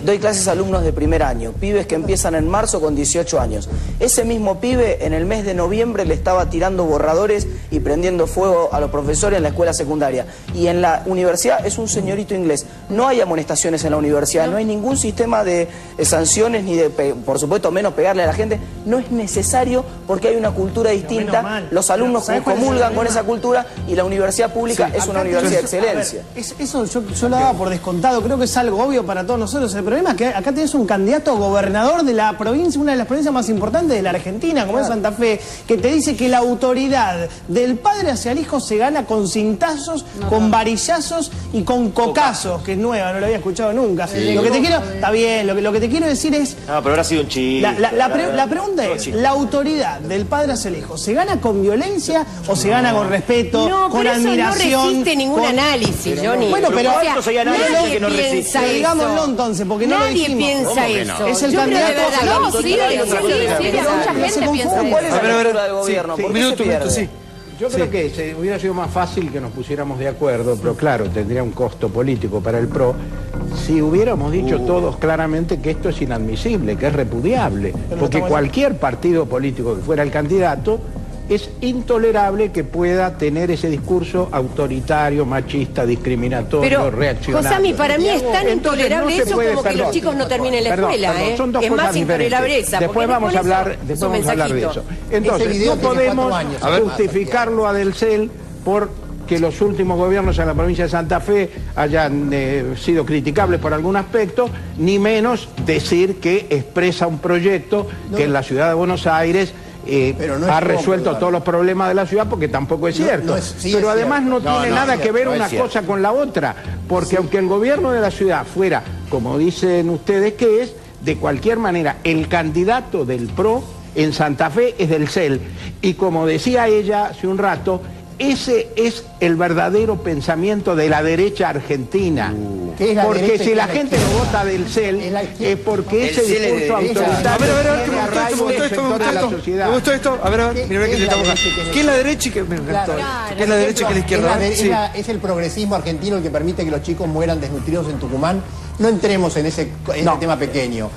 Doy clases a alumnos de primer año, pibes que empiezan en marzo con 18 años. Ese mismo pibe en el mes de noviembre le estaba tirando borradores y prendiendo fuego a los profesores en la escuela secundaria. Y en la universidad es un señorito inglés. No hay amonestaciones en la universidad, no hay ningún sistema de sanciones ni de, por supuesto, menos pegarle a la gente. No es necesario porque hay una cultura distinta. Los alumnos comulgan con esa cultura y la universidad pública es una universidad de excelencia. Eso yo lo daba por descontado, creo que es algo obvio para todos nosotros. El problema es que acá tenés un candidato gobernador de la provincia, una de las provincias más importantes de la Argentina, como es Santa Fe, que te dice que la autoridad del padre hacia el hijo se gana con cintazos, con varillazos y con cocazos, que es nueva, no lo había escuchado nunca. Lo que te quiero, está bien, lo que te quiero decir es... No, pero habrá sido un chiste. La pregunta es, ¿la autoridad del padre hacia el hijo se gana con violencia o se gana con respeto, con admiración? No resiste ningún análisis, Johnny. Bueno, pero hay análisis que no resisten. Digámoslo entonces, porque no nadie lo dijimos. piensa eso. Es el candidato. No, sí, mucha gente piensa eso. ¿Cuál es la cultura del gobierno? ¿Por qué se pierde? Yo creo que hubiera sido más fácil que nos pusiéramos de acuerdo, pero claro, tendría un costo político para el PRO, si hubiéramos dicho todos claramente que esto es inadmisible, que es repudiable, porque cualquier partido político que fuera el candidato es intolerable que pueda tener ese discurso autoritario, machista, discriminatorio, reaccionario. Josami, para mí es tan intolerable eso como que los chicos no terminen la escuela. Son dos cosas más intolerable esa. Después vamos a hablar de eso. Entonces, no podemos justificarlo a Del Cel por que los últimos gobiernos en la provincia de Santa Fe hayan sido criticables por algún aspecto, ni menos decir que expresa un proyecto que en la ciudad de Buenos Aires ha resuelto todos los problemas de la ciudad, porque tampoco es cierto. Pero además no tiene nada que ver una cosa con la otra, porque aunque el gobierno de la ciudad fuera, como dicen ustedes que es, de cualquier manera, el candidato del PRO en Santa Fe es Del Cel. Y como decía ella hace un rato, ese es el verdadero pensamiento de la derecha argentina. Porque si la gente no vota Del Cel es porque ese discurso autoritario tiene arraigo en el sector de la sociedad. Me gustó esto. A ver, mira que estamos acá. ¿Qué es la derecha y qué es la derecha y qué es la izquierda? Es el progresismo argentino el que permite que los chicos mueran desnutridos en Tucumán. No entremos en ese tema pequeño.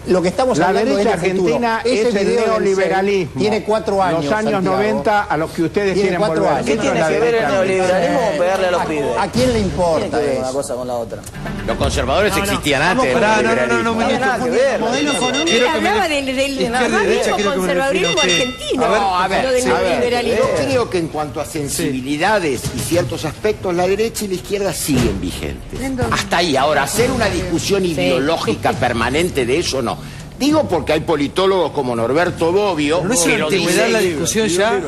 Lo que estamos hablando la derecha argentina es el neoliberalismo. Tiene 4 años. Los años 90 a los que ustedes quieren volver. ¿Qué tiene que ver el neoliberalismo con pegarle a los pibes? ¿A quién le importa eso? Una cosa con la otra. Los conservadores existían antes. No, nada que ver. Él hablaba del conservadurismo argentino. A ver, yo creo que en cuanto a sensibilidades y ciertos aspectos, la derecha y la izquierda siguen vigentes. Hasta ahí. Ahora, hacer una discusión ideológica permanente de eso no. Digo porque hay politólogos como Norberto Bobbio que lo dicen. La discusión ya?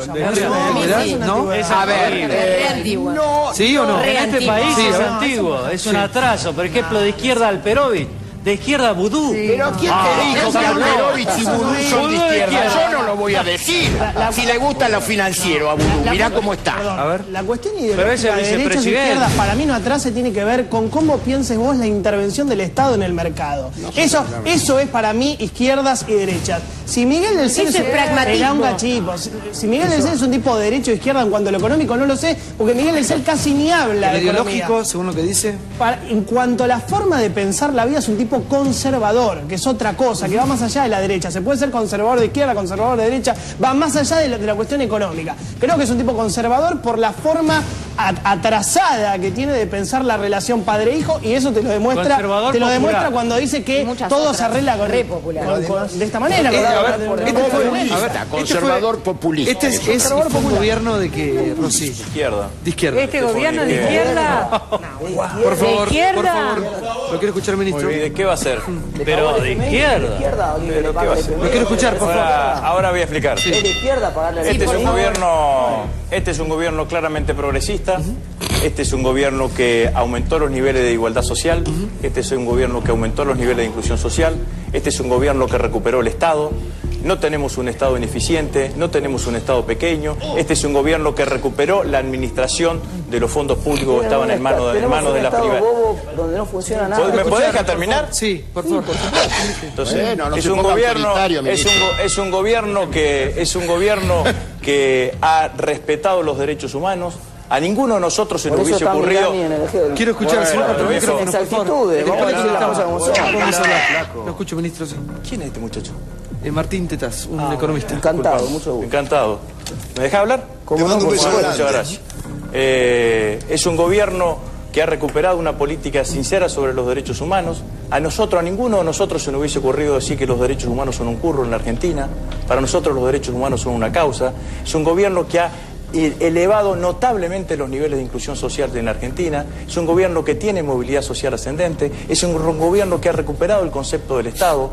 ¿No? A ver, ¿no? ¿Sí o no? En este país es antiguo, es un atraso. Por ejemplo, de izquierda Alperovich De izquierda vudú. Pero ¿quién te dijo que Alberovich y Vudú son de izquierda? Yo no lo voy a decir. Si le gusta lo financiero a Vudú, mirá cómo está. A ver. La cuestión ideológica Pero ese de derechas y vicepresidente. izquierdas para mí no atrás se tiene que ver con cómo pienses vos la intervención del Estado en el mercado. Eso es para mí izquierdas y derechas. Si Miguel del Cel Eso es pragmatismo. era un cachipo, si Miguel del Cel es un tipo de derecho o izquierda en cuanto a lo económico, no lo sé, porque Miguel del Cel casi ni habla de ideológico, economía. según lo que dice. En cuanto a la forma de pensar la vida, es un tipo conservador, que es otra cosa, que va más allá de la derecha. Se puede ser conservador de izquierda, conservador de derecha, va más allá de la cuestión económica. Creo que es un tipo conservador por la forma atrasada que tiene de pensar la relación padre-hijo, y eso te lo demuestra, cuando dice que todo se arregla de esta manera. Conservador populista. Este es un gobierno de que, Rosy. Izquierda. De izquierda. ¿Este gobierno de izquierda? Por favor, ¿De izquierda? por favor. Lo quiero escuchar, ministro. ¿Y de qué va a ser? Pero de izquierda. ¿Pero qué va a ser? Lo quiero escuchar, por favor. Ahora voy a explicar. Es de izquierda pagarle Este es un gobierno claramente progresista. Este es un gobierno que aumentó los niveles de igualdad social. Este es un gobierno que aumentó los niveles de inclusión social. Este es un gobierno que recuperó el Estado. No tenemos un Estado ineficiente, no tenemos un Estado pequeño. Este es un gobierno que recuperó la administración de los fondos públicos que estaban en manos de la privada. Donde no funciona nada. ¿Me podés dejar terminar? Sí, por favor. Entonces, Bueno, no es se un ponga gobierno, autoritario, ministro. es un gobierno que ha respetado los derechos humanos. A ninguno de nosotros se nos hubiese ocurrido. Quiero escuchar Bueno, exactitudes. Vamos a hablar. Lo escucho, ministro. ¿Quién es este muchacho? Martín Tetaz, un economista. Encantado, mucho gusto. Encantado. ¿Me deja hablar? Te mando un beso grande. Muchas gracias. Es un gobierno que ha recuperado una política sincera sobre los derechos humanos. A ninguno de nosotros se nos hubiese ocurrido decir que los derechos humanos son un curro en la Argentina. Para nosotros los derechos humanos son una causa. Es un gobierno que ha elevado notablemente los niveles de inclusión social en la Argentina. Es un gobierno que tiene movilidad social ascendente. Es un gobierno que ha recuperado el concepto del Estado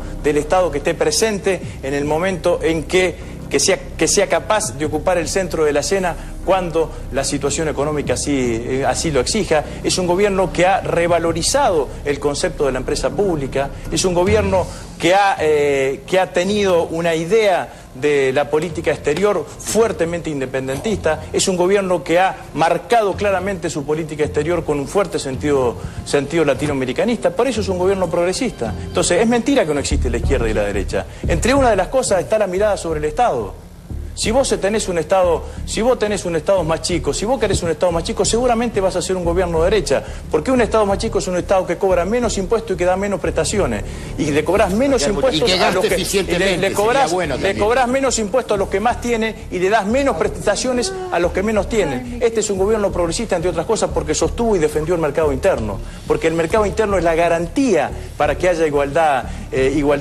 que esté presente en el momento en que sea capaz de ocupar el centro de la escena cuando la situación económica así lo exija. Es un gobierno que ha revalorizado el concepto de la empresa pública. Es un gobierno que ha tenido una idea de la política exterior fuertemente independentista. Es un gobierno que ha marcado claramente su política exterior con un fuerte sentido latinoamericanista. Por eso es un gobierno progresista. Entonces, es mentira que no existe la izquierda y la derecha. Entre una de las cosas está la mirada sobre el Estado. Si vos tenés un Estado más chico, si vos querés un Estado más chico, seguramente vas a ser un gobierno de derecha. Porque un Estado más chico es un Estado que cobra menos impuestos y que da menos prestaciones. Y le cobrás menos impuestos a los que le cobrás menos impuestos a los que más tienen y le das menos prestaciones a los que menos tienen. Este es un gobierno progresista, entre otras cosas, porque sostuvo y defendió el mercado interno. Porque el mercado interno es la garantía para que haya igualdad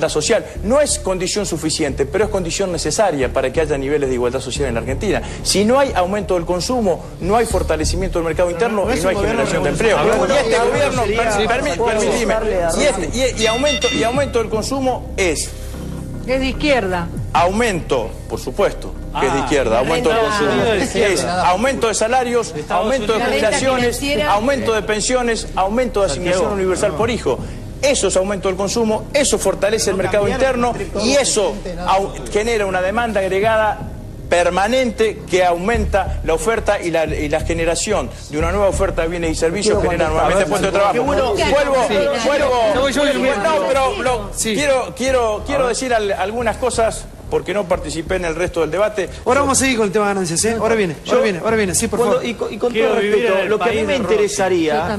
social. No es condición suficiente, pero es condición necesaria para que haya niveles de igualdad social en la Argentina. Si no hay aumento del consumo, no hay fortalecimiento del mercado interno y no hay generación de empleo. Y este gobierno, permíteme, y aumento del consumo es de izquierda. Aumento, por supuesto, que es de izquierda, aumento del consumo. Es aumento de salarios, aumento de jubilaciones, aumento de pensiones, aumento de asignación universal por hijo. Eso es aumento del consumo, eso fortalece el mercado interno y eso genera una demanda agregada permanente que aumenta la oferta y la generación de una nueva oferta de bienes y servicios genera nuevamente puestos de trabajo. Quiero decir algunas cosas porque no participé en el resto del debate. Ahora vamos a seguir con el tema de ganancias, ¿eh? Ahora viene, sí, por favor. Y con todo respeto, lo que a mí me interesaría...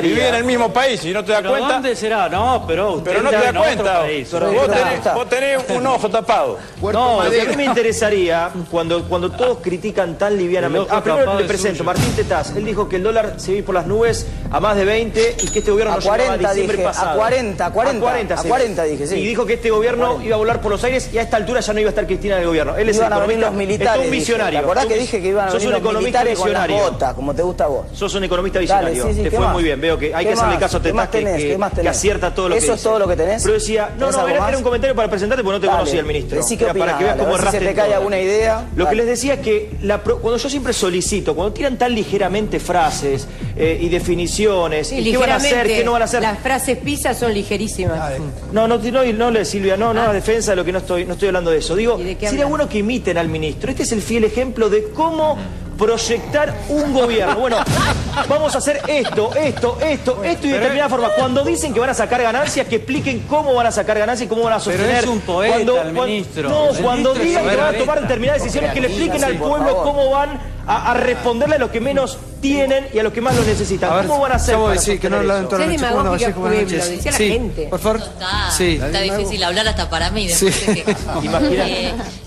Vivir en el mismo país, y no te das cuenta... ¿Dónde será? No, pero no te das cuenta. Vos tenés un ojo tapado. No, lo que a mí me interesaría, cuando todos critican tan livianamente... Primero le presento, Martín Tetaz. Él dijo que el dólar se va por las nubes a más de 20 y que este gobierno no llegaba a diciembre pasado. A 40 dije, sí. Y dijo que este gobierno iba a volar por los aires y a esta altura altura ya no iba a estar Cristina en el gobierno. Él es Iban a venir economista, los militares. es un visionario. ¿Te acordás que dije que iban a venir los militares con las botas, como te gusta a vos? Sos un economista visionario. Dale, sí, te fue muy bien. Veo que hay que hacerle caso a Tetaz, que acierta todo lo que dice. ¿Eso es todo lo que tenés? Pero decía, no, era un comentario para presentarte porque no te conocía el ministro. Decí qué opinás, para que veas cómo erraste si se te cae alguna idea. Lo que les decía es que cuando yo siempre solicito, cuando tiran tan ligeramente frases y definiciones, Sí, ¿qué van a hacer? ¿Qué no van a hacer? Las frases pisas son ligerísimas. No, Silvia, no a defensa de lo que no estoy hablando de eso. Digo, sería bueno que imiten al ministro. Este es el fiel ejemplo de cómo proyectar un gobierno. Bueno, vamos a hacer esto y de determinada forma. Cuando dicen que van a sacar ganancias, que expliquen cómo van a sacar ganancias y cómo van a sostener. Pero es un poeta el ministro. Cuando digan que van a tomar determinadas decisiones, que le expliquen al pueblo cómo van a responderle a los que menos tienen y a los que más lo necesitan. ¿Cómo van a hacer? Que no hablan toda la noche. Buenas noches. Decía la gente. Por favor. Está difícil hablar hasta para mí.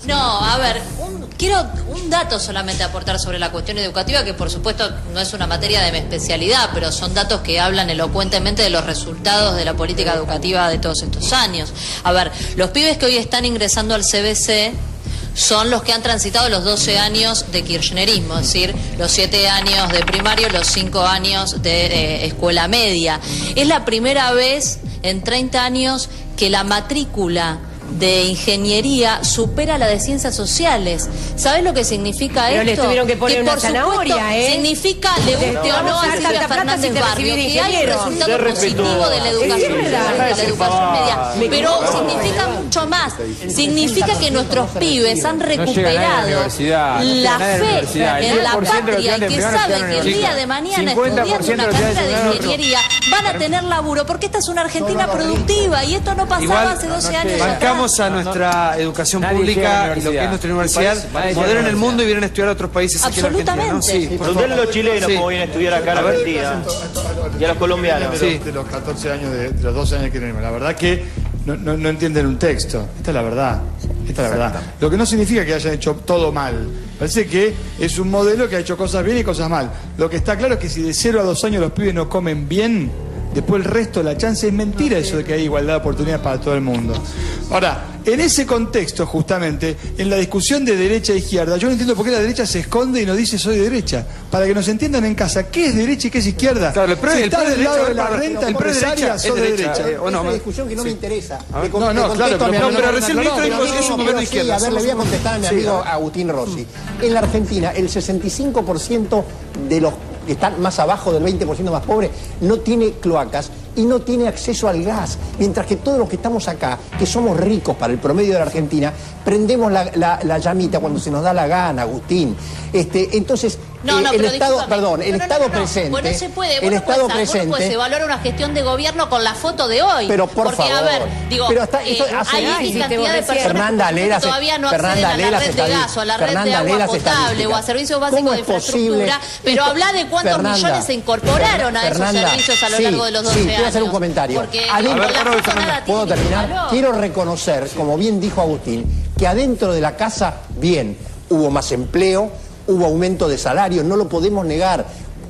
No, a ver, quiero un dato solamente aportar sobre la cuestión educativa, que por supuesto no es una materia de mi especialidad, pero son datos que hablan elocuentemente de los resultados de la política educativa de todos estos años. A ver, los pibes que hoy están ingresando al CBC son los que han transitado los 12 años de kirchnerismo, es decir, los 7 años de primario, los 5 años de escuela media. Es la primera vez en 30 años que la matrícula de ingeniería supera la de ciencias sociales. ¿Sabés lo que significa esto? Le tuvieron que poner una zanahoria, significa, le guste o no a Silvia Fernández Barrio, que hay un resultado positivo de la educación media. Pero significa mucho más. Significa que nuestros pibes han recuperado la fe en la patria y que saben que el día de mañana, estudiando una carrera de ingeniería, van a tener laburo, porque esta es una Argentina productiva y esto no pasaba hace 12 años atrás. A nuestra educación pública y lo que es nuestra universidad, poder en el mundo y vienen a estudiar a otros países aquí en Argentina, ¿no? Sí, preguntarle a los chilenos cómo vienen a estudiar acá en Argentina y a los colombianos. De los 14 años, de los 12 años que tenemos. La verdad que no entienden un texto. Esta es la verdad. Lo que no significa que hayan hecho todo mal. Parece que es un modelo que ha hecho cosas bien y cosas mal. Lo que está claro es que si de 0 a 2 años los pibes no comen bien, después el resto, la chance es mentira eso de que hay igualdad de oportunidades para todo el mundo. Ahora, en ese contexto, justamente, en la discusión de derecha e izquierda, yo no entiendo por qué la derecha se esconde y no dice soy de derecha. Para que nos entiendan en casa, ¿qué es derecha y qué es izquierda? Claro, si está del lado de la renta empresaria, sos de derecha. Es una discusión que no me interesa. Pero recién el ministro dijo que es un gobierno de izquierda. A ver, le voy a contestar a mi amigo Agustín Rossi. En la Argentina, el 65% de los que están más abajo del 20% más pobres no tiene cloacas y no tiene acceso al gas, mientras que todos los que estamos acá, que somos ricos para el promedio de la Argentina, prendemos la llamita cuando se nos da la gana, Agustín. Entonces, el Estado, el Estado presente. Bueno, se puede, uno puede evaluar una gestión de gobierno con la foto de hoy. Pero por favor. A ver, digo, hay cantidad de personas que todavía no acceden a la red de gas o a la red de agua potable o a servicios básicos de infraestructura, pero habla de cuántos millones se incorporaron a esos servicios a lo largo de los 12 años. Quiero hacer un comentario. ¿Puedo terminar? Quiero reconocer, como bien dijo Agustín, que adentro de la casa, bien, hubo más empleo, hubo aumento de salario, no lo podemos negar.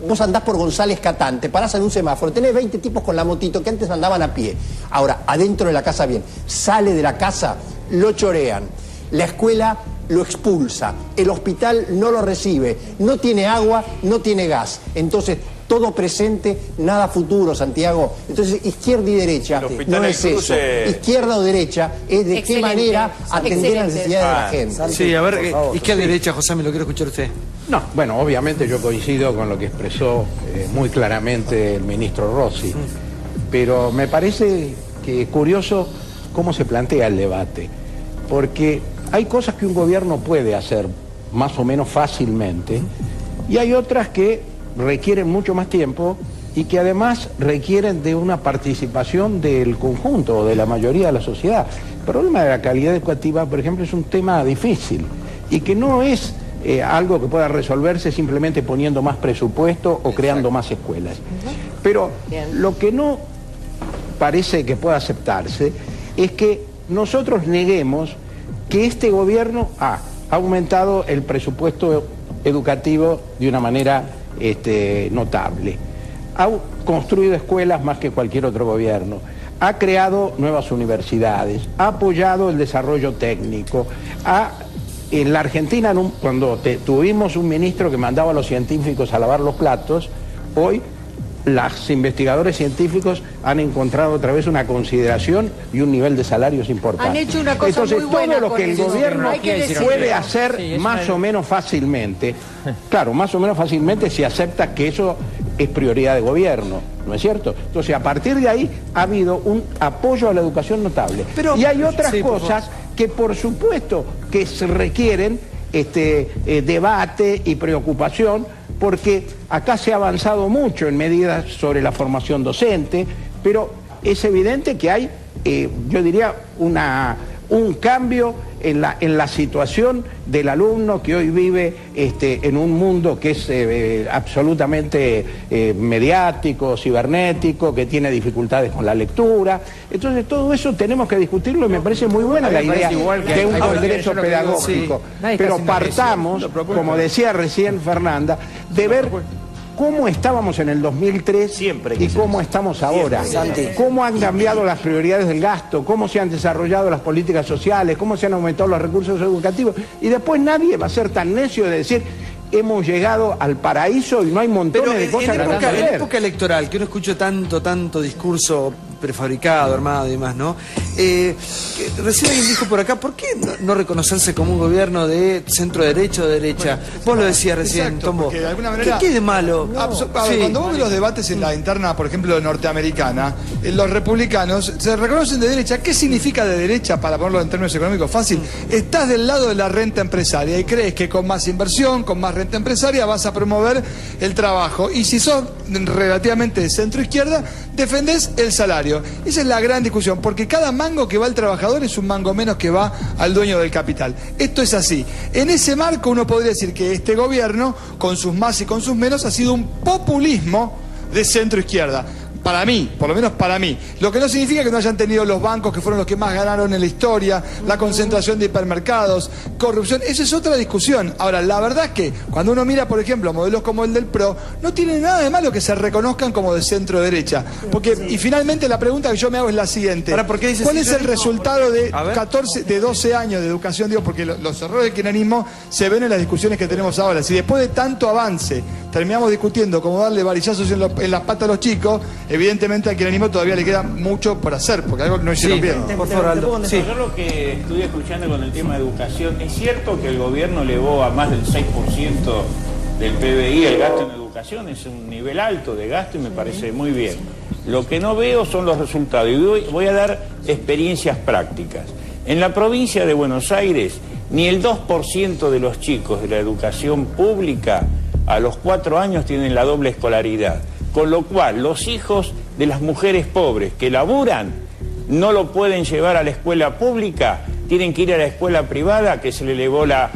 Vos andás por González Catán, te parás en un semáforo, tenés 20 tipos con la motito que antes andaban a pie. Ahora, adentro de la casa, bien, sale de la casa, lo chorean. La escuela lo expulsa, el hospital no lo recibe, no tiene agua, no tiene gas. Entonces, todo presente, nada futuro, Santiago. Entonces, izquierda y derecha no es eso. Izquierda o derecha es de qué manera atender las necesidades de la gente. Sí, a ver, izquierda y derecha, José, me lo quiero escuchar usted. No, bueno, obviamente yo coincido con lo que expresó muy claramente el ministro Rossi, pero me parece que es curioso cómo se plantea el debate, porque hay cosas que un gobierno puede hacer más o menos fácilmente y hay otras que requieren mucho más tiempo y que además requieren de una participación del conjunto, de la mayoría de la sociedad. El problema de la calidad educativa, por ejemplo, es un tema difícil y que no es algo que pueda resolverse simplemente poniendo más presupuesto o creando más escuelas. Pero lo que no parece que pueda aceptarse es que nosotros neguemos que este gobierno ha aumentado el presupuesto educativo de una manera notable. Ha construido escuelas más que cualquier otro gobierno. ha creado nuevas universidades, ha apoyado el desarrollo técnico, en la Argentina, cuando tuvimos un ministro que mandaba a los científicos a lavar los platos, hoy los investigadores científicos han encontrado otra vez una consideración y un nivel de salarios importante. Han hecho una cosa Entonces, muy buena todo lo que el gobierno puede hacer sí, más o menos fácilmente, claro, más o menos fácilmente se acepta que eso es prioridad de gobierno, ¿no es cierto? Entonces, a partir de ahí ha habido un apoyo a la educación notable. Y hay otras cosas que, por supuesto, que se requieren debate y preocupación, porque acá se ha avanzado mucho en medidas sobre la formación docente, pero es evidente que hay, yo diría, un cambio en la situación del alumno que hoy vive en un mundo que es absolutamente mediático, cibernético, que tiene dificultades con la lectura. Entonces todo eso tenemos que discutirlo y me parece muy buena la idea de un congreso pedagógico. Pero partamos, como decía recién Fernanda, de ver cómo estábamos en el 2003 y cómo estamos ahora. Cómo han cambiado las prioridades del gasto, cómo se han desarrollado las políticas sociales, cómo se han aumentado los recursos educativos. Y después nadie va a ser tan necio de decir hemos llegado al paraíso y no hay montones de cosas que hacer. En época electoral, que uno escucha tanto discurso prefabricado, armado y demás, ¿no? Recién alguien dijo por acá, ¿por qué no reconocerse como un gobierno de centro derecha o derecha? Vos lo decías recién, Tombo. De alguna manera, ¿Qué de malo? Cuando vos ves los debates en la interna, por ejemplo, norteamericana, los republicanos se reconocen de derecha. ¿Qué significa de derecha, para ponerlo en términos económicos? Fácil. Estás del lado de la renta empresaria y crees que con más inversión, con más renta empresaria, vas a promover el trabajo. Y si sos relativamente de centro-izquierda, defendés el salario. Esa es la gran discusión, porque cada mango que va al trabajador es un mango menos que va al dueño del capital. Esto es así. En ese marco uno podría decir que este gobierno, con sus más y con sus menos, ha sido un populismo de centro-izquierda. Para mí, por lo menos para mí. Lo que no significa que no hayan tenido los bancos que fueron los que más ganaron en la historia, la concentración de hipermercados, corrupción, esa es otra discusión. Ahora, la verdad es que cuando uno mira, por ejemplo, modelos como el del PRO, no tiene nada de malo que se reconozcan como de centro derecha. Porque, y finalmente la pregunta que yo me hago es la siguiente. Ahora, ¿por qué dices ¿cuál es el resultado de 12 años de educación? Digo, porque los errores del kirchnerismo se ven en las discusiones que tenemos ahora. Si después de tanto avance terminamos discutiendo cómo darle varillazos en las patas a los chicos, evidentemente al kirchnerismo todavía le queda mucho por hacer, porque algo no hicieron bien. Por favor, yo lo que estuve escuchando con el tema de educación, es cierto que el gobierno elevó a más del 6% del PBI el gasto en educación, es un nivel alto de gasto y me parece muy bien. Lo que no veo son los resultados y voy a dar experiencias prácticas. En la provincia de Buenos Aires, ni el 2% de los chicos de la educación pública a los 4 años tienen la doble escolaridad. Con lo cual, los hijos de las mujeres pobres que laburan no lo pueden llevar a la escuela pública, tienen que ir a la escuela privada, que se le elevó la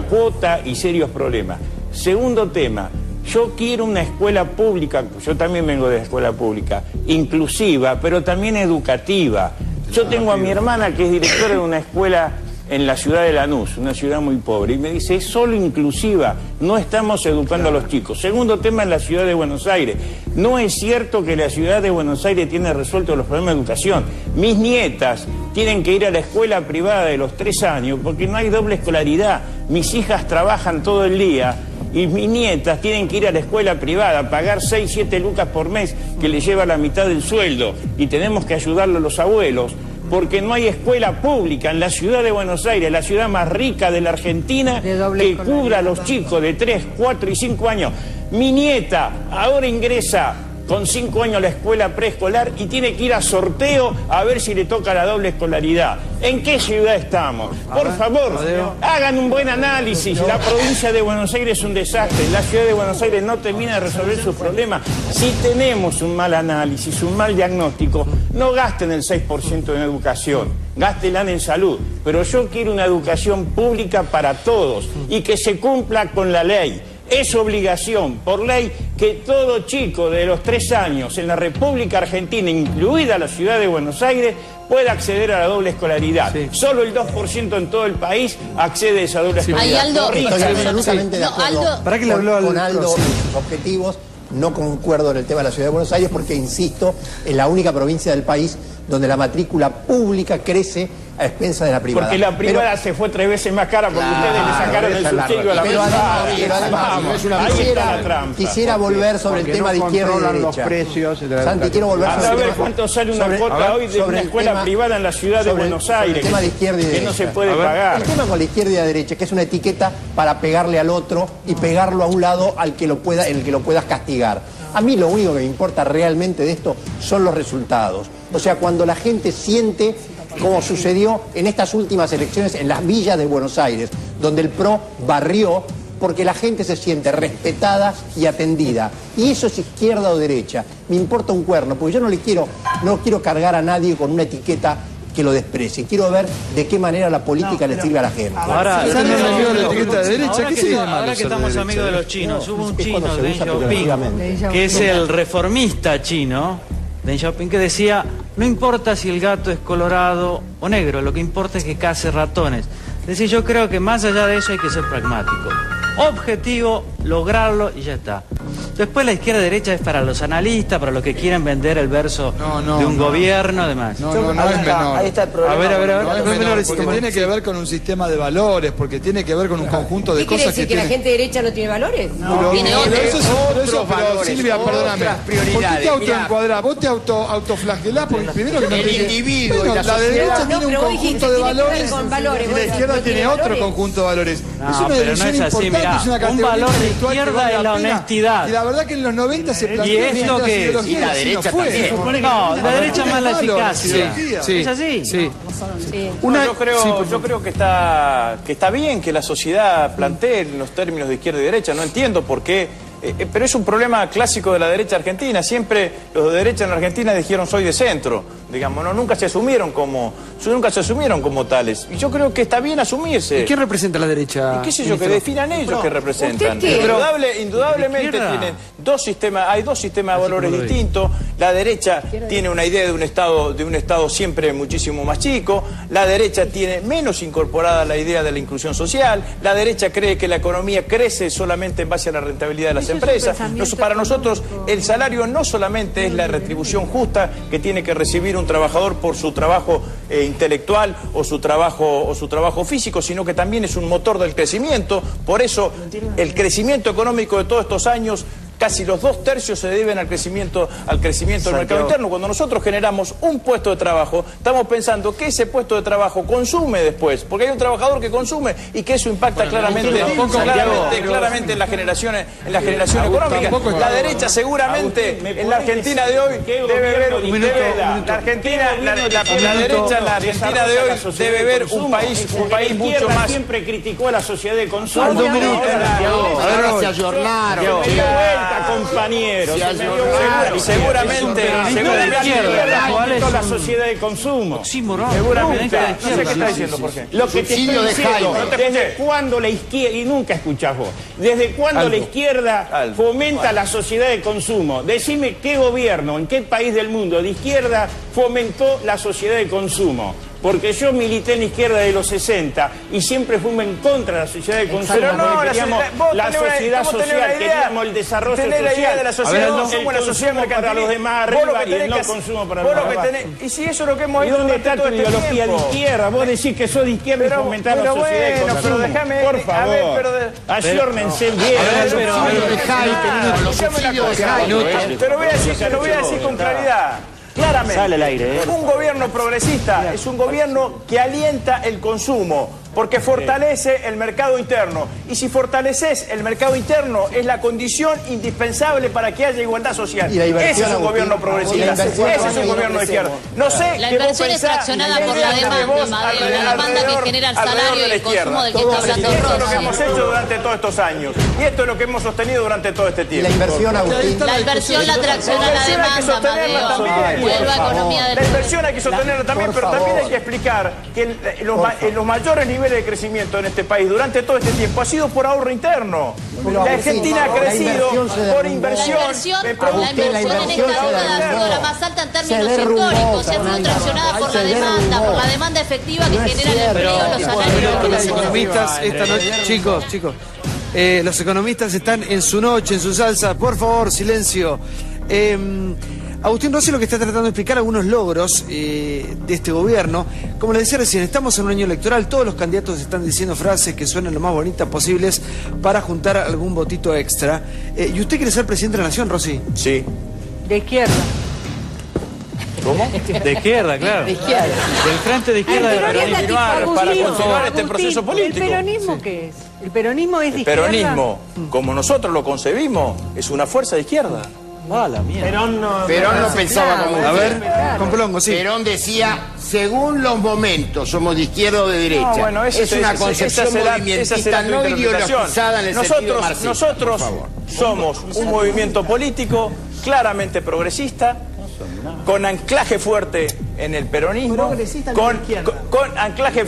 cuota y serios problemas. Segundo tema, yo quiero una escuela pública, yo también vengo de la escuela pública, inclusiva, pero también educativa. Yo tengo a mi hermana que es directora de una escuela en la ciudad de Lanús, una ciudad muy pobre, y me dice, es solo inclusiva, no estamos educando a los chicos. Segundo tema, en la ciudad de Buenos Aires. No es cierto que la ciudad de Buenos Aires tiene resueltos los problemas de educación. Mis nietas tienen que ir a la escuela privada de los 3 años porque no hay doble escolaridad. Mis hijas trabajan todo el día y mis nietas tienen que ir a la escuela privada, pagar 6, 7 lucas por mes, que les lleva la mitad del sueldo, y tenemos que ayudarle a los abuelos, porque no hay escuela pública en la ciudad de Buenos Aires, la ciudad más rica de la Argentina, que cubra a los chicos de 3, 4 y 5 años. Mi nieta ahora ingresa con 5 años a la escuela preescolar y tiene que ir a sorteo a ver si le toca la doble escolaridad. ¿En qué ciudad estamos? Por favor, hagan un buen análisis. La provincia de Buenos Aires es un desastre. La ciudad de Buenos Aires no termina de resolver sus problemas. Si tenemos un mal análisis, un mal diagnóstico, no gasten el 6% en educación, gástenla en salud. Pero yo quiero una educación pública para todos y que se cumpla con la ley. Es obligación, por ley, que todo chico de los 3 años en la República Argentina, incluida la ciudad de Buenos Aires, pueda acceder a la doble escolaridad. Solo el 2% en todo el país accede a esa doble escolaridad. Estoy absolutamente de acuerdo ¿Para qué le habló con Aldo y sus objetivos. no concuerdo en el tema de la Ciudad de Buenos Aires porque, insisto, es la única provincia del país donde la matrícula pública crece a expensas de la privada. Porque la privada se fue 3 veces más cara porque ustedes le sacaron el subsidio a la privada. Quisiera volver sobre el tema de izquierda y derecha. Santi, quiero volver sobre a ver cuánto sale una cuota hoy de una escuela privada en la ciudad de Buenos Aires. El tema de izquierda y derecha. Que no se puede pagar. El tema con la izquierda y la derecha, que es una etiqueta para pegarle al otro y pegarlo a un lado en el que lo puedas castigar. A mí lo único que me importa realmente de esto son los resultados. O sea, cuando la gente siente, como sucedió en estas últimas elecciones en las villas de Buenos Aires, donde el PRO barrió, porque la gente se siente respetada y atendida. Y eso es izquierda o derecha. Me importa un cuerno, porque yo no quiero cargar a nadie con una etiqueta que lo desprecie. Quiero ver de qué manera la política le sirve a la gente. Ahora que estamos amigos de los chinos, hubo un chino, Deng Xiaoping, que es el reformista chino, Deng Xiaoping, que decía, no importa si el gato es colorado o negro, lo que importa es que case ratones. Es decir, yo creo que más allá de eso hay que ser pragmático. Objetivo, lograrlo y ya está. Después la izquierda-derecha es para los analistas, para los que quieren vender el verso de un gobierno, además. No es menor. Ahí está el problema. A ver. No es menor, porque tiene que ver con un sistema de valores, porque tiene que ver con un conjunto de cosas que... ¿Quiere decir que la gente derecha no tiene valores? No, tiene otros valores. Silvia, perdóname. ¿Por qué te autoencuadrás? Vos te autoflagelás porque primero que no te... El individuo y la derecha tiene un conjunto de valores y la izquierda tiene otro conjunto de valores. Es una división importante. Un valor de izquierda es la honestidad. Y la verdad que en los 90 se planteó... ¿Y esto qué es? Y la derecha también. No, la derecha más la eficacia. ¿Es así? Sí. Yo creo que está bien que la sociedad plantee los términos de izquierda y derecha. No entiendo por qué... pero es un problema clásico de la derecha argentina. Siempre los de derecha en Argentina dijeron soy de centro, digamos, nunca se asumieron como tales. Y yo creo que está bien asumirse. ¿Y qué representa la derecha? ¿Y qué sé yo? Que definan ellos qué representan. Indudablemente tienen hay dos sistemas de valores distintos. La derecha tiene una idea de un estado siempre muchísimo más chico. La derecha tiene menos incorporada la idea de la inclusión social. La derecha cree que la economía crece solamente en base a la rentabilidad de las empresas. Para nosotros el salario no solamente es la retribución justa que tiene que recibir un trabajador por su trabajo intelectual o su trabajo físico, sino que también es un motor del crecimiento. Por eso el crecimiento económico de todos estos años, casi los 2/3 se deben al crecimiento del mercado interno. Cuando nosotros generamos un puesto de trabajo, estamos pensando que ese puesto de trabajo consume después, porque hay un trabajador que consume y que eso impacta claramente en la generación económica. La derecha seguramente en la Argentina de hoy debe ver un país mucho más. Siempre criticó a la sociedad de consumo. Ahora se ayornaron. Compañeros, seguramente la sociedad de consumo. Seguramente. No sé qué está diciendo, ¿por qué? Lo que te estoy diciendo, desde cuándo la izquierda, y nunca escuchás vos, desde cuándo la izquierda fomenta la sociedad de consumo. Decime qué gobierno, en qué país del mundo de izquierda fomentó la sociedad de consumo. Porque yo milité en la izquierda de los 60 y siempre fuimos en contra de la sociedad de consumo. Pero no, queríamos la sociedad social, queríamos el desarrollo social. La idea de la sociedad el consumo para los demás arriba y el no consumo para los demás abajo. Y si eso es lo que hemos ido durante todo este tiempo. ¿Y dónde está tu ideología de izquierda? Vos decís que sos de izquierda y fomentás la sociedad de consumo. Por favor, ayornense bien. Pero lo voy a decir con claridad. Claramente, sale al aire, un gobierno progresista es un gobierno que alienta el consumo, porque fortalece el mercado interno. Y si fortaleces el mercado interno, es la condición indispensable para que haya igualdad social. Ese es un gobierno progresista, ese es un gobierno de izquierda. No sé la inversión es fraccionada por la demanda, la demanda que genera el salario y el consumo del que está hablando Rossi. Esto es lo que hemos hecho durante todos estos años. Y esto es lo que hemos sostenido durante todo este tiempo. La inversión, Agustín. La inversión la tracciona la demanda, Amadeo. Vuelva a economía del... La inversión hay que sostenerla también, pero también hay que explicar que los mayores niveles de crecimiento en este país durante todo este tiempo ha sido por ahorro interno. La Argentina ha crecido por inversión. La inversión en esta década ha sido la más alta en términos históricos. Se ha sido traccionada por la demanda, por la demanda efectiva que genera el empleo, los salarios. Los economistas esta noche, chicos, Los economistas están en su noche, en su salsa. Por favor, silencio. Agustín Rossi lo que está tratando de explicar algunos logros de este gobierno. Como les decía recién, estamos en un año electoral, todos los candidatos están diciendo frases que suenan lo más bonitas posibles para juntar algún votito extra. ¿Y usted quiere ser presidente de la Nación, Rossi? Sí. De izquierda. ¿Cómo? De izquierda, claro. De izquierda. Del frente de izquierda del peronismo. Para continuar este proceso político. ¿El peronismo qué es? ¿El peronismo es de El izquierda? peronismo, como nosotros lo concebimos, es una fuerza de izquierda. Mala mierda. Perón no pensaba como A usted. ver, con Plongo, sí. Perón decía, según los momentos, somos de izquierda o de derecha. No, bueno, es una concepción movimentista no ideologizada en el sentido marxista. Nosotros somos un movimiento político claramente progresista, con anclaje fuerte en el peronismo, con anclaje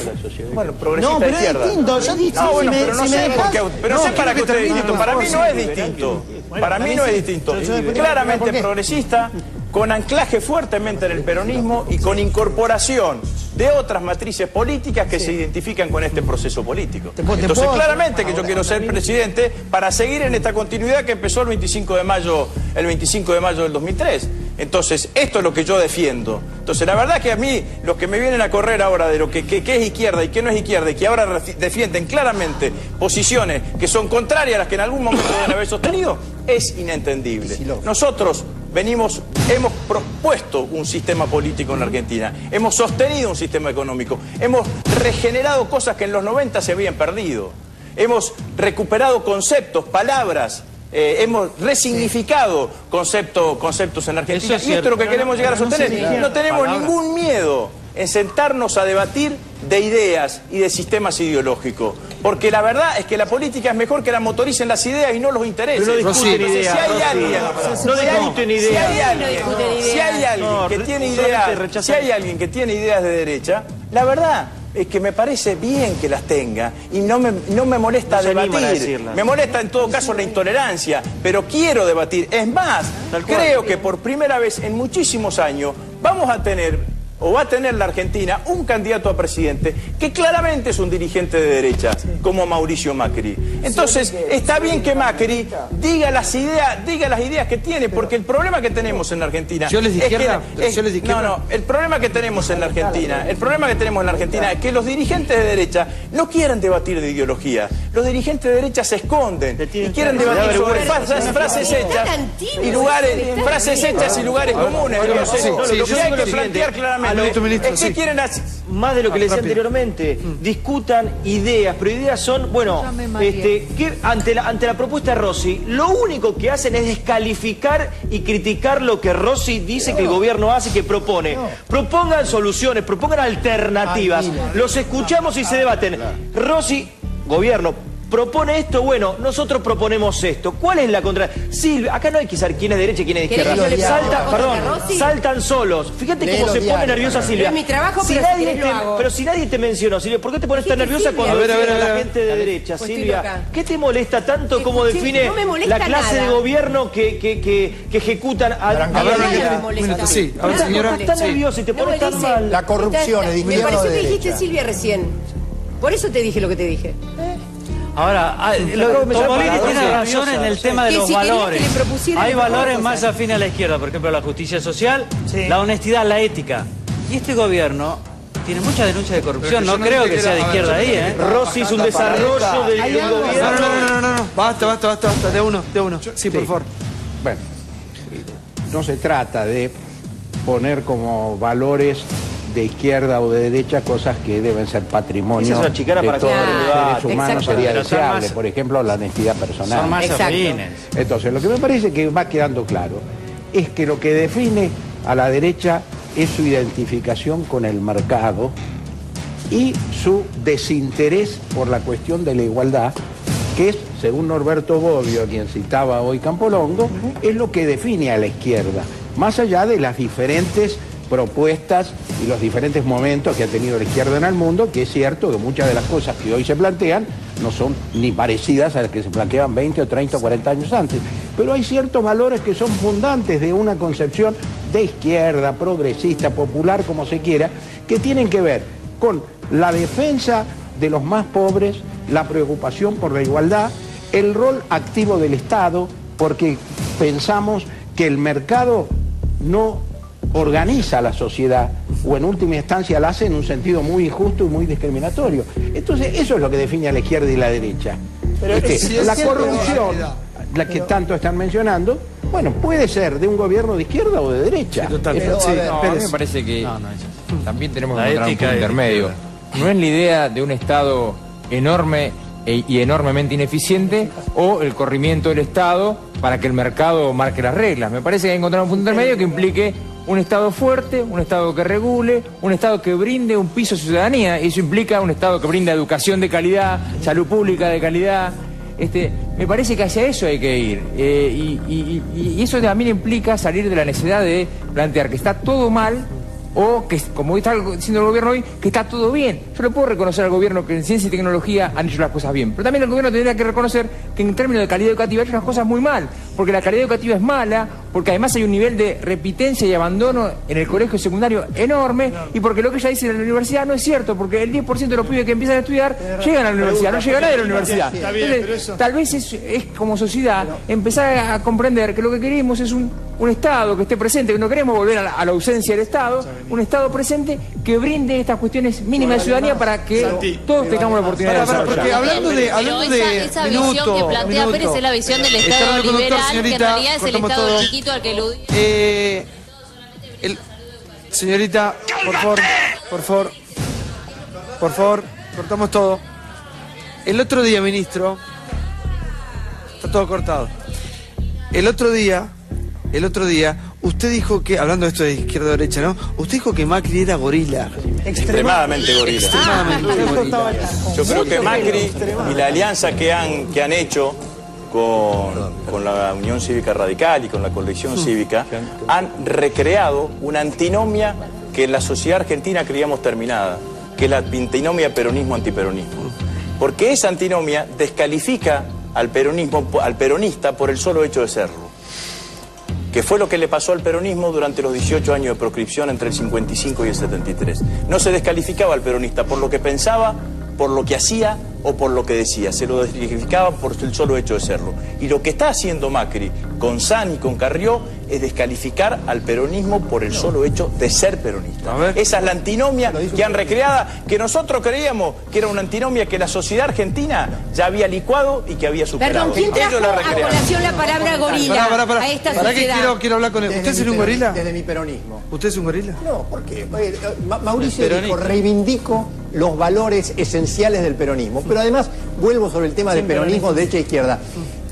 bueno, progresista de izquierda. Es distinto, yo dije, no, bueno, pero no si sé me por qué, dejas- pero no, sé para quiero que usted que es distinto, termine, para por mí favor, no es sí. distinto. Bueno, Para mí no es distinto. Claramente progresista, con anclaje fuertemente en el peronismo y con incorporación de otras matrices políticas que se identifican con este proceso político. Entonces, claramente que yo quiero ser presidente para seguir en esta continuidad que empezó el 25 de mayo del 2003. Entonces, esto es lo que yo defiendo. Entonces, la verdad que a mí, los que me vienen a correr ahora de lo que es izquierda y que no es izquierda, y que ahora defienden claramente posiciones que son contrarias a las que en algún momento deben haber sostenido, es inentendible. Nosotros hemos propuesto un sistema político en la Argentina, hemos sostenido un sistema económico, hemos regenerado cosas que en los 90 se habían perdido, hemos recuperado conceptos, palabras, hemos resignificado conceptos en la Argentina, y esto es lo que queremos llegar a sostener. No tenemos ningún miedo en sentarnos a debatir de ideas y de sistemas ideológicos, porque la verdad es que la política es mejor que la motoricen las ideas y no los intereses. Pero no discuten ideas, Si hay alguien, si hay alguien que tiene ideas, si hay alguien que tiene ideas de derecha, la verdad es que me parece bien que las tenga y no me molesta debatir. Me molesta en todo caso la intolerancia, pero quiero debatir. Es más, creo que por primera vez en muchísimos años vamos a tener, o va a tener la Argentina, un candidato a presidente que claramente es un dirigente de derecha, como Mauricio Macri. Entonces, está bien que Macri diga las ideas que tiene, porque el problema que tenemos en la Argentina el problema que tenemos en la Argentina, es que los dirigentes de derecha no quieren debatir de ideología. Los dirigentes de derecha se esconden y quieren debatir sobre frases hechas y lugares comunes. Entonces, lo que hay que plantear claramente es que quieren hacer, más de lo que les decía anteriormente, discutan ideas, pero ideas son, bueno, que ante la propuesta de Rossi, lo único que hacen es descalificar y criticar lo que Rossi dice que el gobierno hace y que propone. Propongan soluciones, propongan alternativas, los escuchamos y se debaten. Rossi, gobierno, propone esto, bueno, nosotros proponemos esto. ¿Cuál es la contra? Silvia, acá no hay que saber quién es derecha y quién es izquierda. Saltan solos. Fíjate cómo se pone nerviosa Silvia. Es mi trabajo, pero si nadie te mencionó, Silvia, ¿por qué te pones tan nerviosa cuando defiende a la gente de derecha, Silvia? ¿Qué te molesta tanto como define la clase de gobierno que ejecutan a la Sí, a ver, señora. Estás nerviosa y te pones tan mal. La corrupción es de Me izquierda o pareció de que dijiste derecha. Silvia recién. Por eso te dije lo que te dije. Ahora, Tomolini tiene razón en el tema de los valores. Hay valores más afines a la izquierda, por ejemplo, la justicia social, la honestidad, la ética. Y este gobierno tiene muchas denuncias de corrupción, no creo que sea de izquierda ahí, ¿eh? Rossi es un desarrollo del gobierno. No, basta, de uno. Sí, por favor. Bueno, no se trata de poner como valores de izquierda o de derecha cosas que deben ser patrimonio Esa es una chicana de para todos que los debate. seres humanos. Exacto. Sería Pero son deseable, más- por ejemplo, la honestidad personal. Son más Exacto. afines. Entonces, lo que me parece que va quedando claro es que lo que define a la derecha es su identificación con el mercado y su desinterés por la cuestión de la igualdad, que es, según Norberto Bobbio, quien citaba hoy Campolongo, es lo que define a la izquierda, más allá de las diferentes propuestas y los diferentes momentos que ha tenido la izquierda en el mundo, que es cierto que muchas de las cosas que hoy se plantean no son ni parecidas a las que se planteaban 20 o 30 o 40 años antes. Pero hay ciertos valores que son fundantes de una concepción de izquierda, progresista, popular, como se quiera, que tienen que ver con la defensa de los más pobres, la preocupación por la igualdad el rol activo del Estado, porque pensamos que el mercado no organiza a la sociedad, o en última instancia la hace en un sentido muy injusto y muy discriminatorio. Entonces eso es lo que define a la izquierda y la derecha. Pero la corrupción, la que tanto están mencionando, bueno, puede ser de un gobierno de izquierda o de derecha. Pero, a mí me parece que también tenemos que encontrar un punto intermedio. No es la idea de un Estado enorme y enormemente ineficiente o el corrimiento del Estado para que el mercado marque las reglas. Me parece que hay que encontrar un punto intermedio que implique un Estado fuerte, un Estado que regule, un Estado que brinde un piso a su ciudadanía, y eso implica un Estado que brinda educación de calidad, salud pública de calidad. Me parece que hacia eso hay que ir, y eso también implica salir de la necesidad de plantear que está todo mal, o que, como está diciendo el gobierno hoy, que está todo bien. Yo le puedo reconocer al gobierno que en ciencia y tecnología han hecho las cosas bien, pero también el gobierno tendría que reconocer que en términos de calidad educativa ha hecho las cosas muy mal, porque la calidad educativa es mala, porque además hay un nivel de repitencia y abandono en el colegio secundario enorme, y porque lo que ella dice en la universidad no es cierto, porque el 10% de los pibes que empiezan a estudiar llegan a la universidad, no llega nadie a la universidad. Entonces, tal vez es como sociedad empezar a comprender que lo que queremos es un Estado que esté presente, que no queremos volver a la ausencia del Estado, un Estado presente que brinde estas cuestiones mínimas de ciudadanía para que todos tengamos la oportunidad de desarrollar. Porque hablando de esa visión que plantea Pérez es la visión del Estado liberal, que en realidad es el Estado chiquito al que eludía. Señorita, por favor, cortamos todo. El otro día, ministro, está todo cortado. El otro día, usted dijo que, hablando de esto de izquierda-derecha, ¿no? Usted dijo que Macri era gorila. Extremadamente gorila. Extremadamente gorila. Yo creo que Macri y la alianza que han hecho con la Unión Cívica Radical y con la coalición cívica han recreado una antinomia que en la sociedad argentina creíamos terminada, que es la antinomia peronismo-antiperonismo. Porque esa antinomia descalifica al peronista por el solo hecho de serlo, que fue lo que le pasó al peronismo durante los 18 años de proscripción entre el 55 y el 73. No se descalificaba al peronista por lo que pensaba, por lo que hacía o por lo que decía, se lo descalificaba por el solo hecho de serlo. Y lo que está haciendo Macri con San y con Carrió es descalificar al peronismo por el solo hecho de ser peronista. Esa es la antinomia que han recreado, que nosotros creíamos que era una antinomia que la sociedad argentina ya había licuado y que había superado. Perdón, ¿quién trajo a colación la palabra gorila a esta sociedad? Quiero hablar con él. ¿Usted es un gorila? Desde mi peronismo. ¿Usted es un gorila? No, ¿por qué? Mauricio dijo, reivindico los valores esenciales del peronismo. Pero además, vuelvo sobre el tema del peronismo, derecha e izquierda.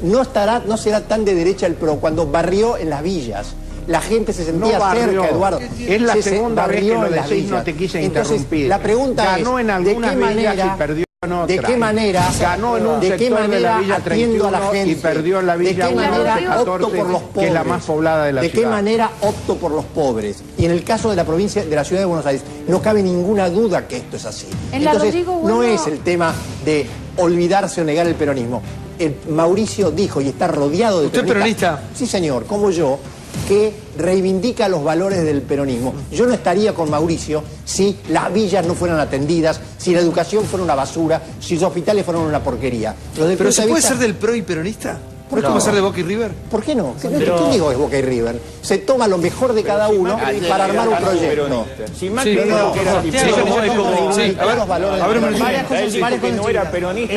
No será tan de derecha el PRO cuando barrió en las villas. La gente se sentía cerca, Eduardo. Es la segunda vez que lo decís, no te quise interrumpir. La pregunta ganó en algunas villas y perdió en otras. ¿De qué manera? Ganó en un sector de la Villa 31 a la gente, y perdió en la Villa 14, que es la más poblada de la ciudad. ¿De qué manera opto por los pobres? Y en el caso de la provincia, de la ciudad de Buenos Aires, no cabe ninguna duda que esto es así. Entonces, no es el tema de olvidarse o negar el peronismo. Mauricio dijo, y está rodeado de ¿Usted peronista? Sí, señor, como yo, que reivindica los valores del peronismo. Yo no estaría con Mauricio si las villas no fueran atendidas, si la educación fuera una basura, si los hospitales fueran una porquería. ¿Pero se puede ser del PRO y peronista? ¿Puede ser de Boca y River? ¿Por qué no? ¿Qué digo es Boca y River? Se toma lo mejor de cada uno para armar un proyecto. Si Macri dijo que era no era peronista.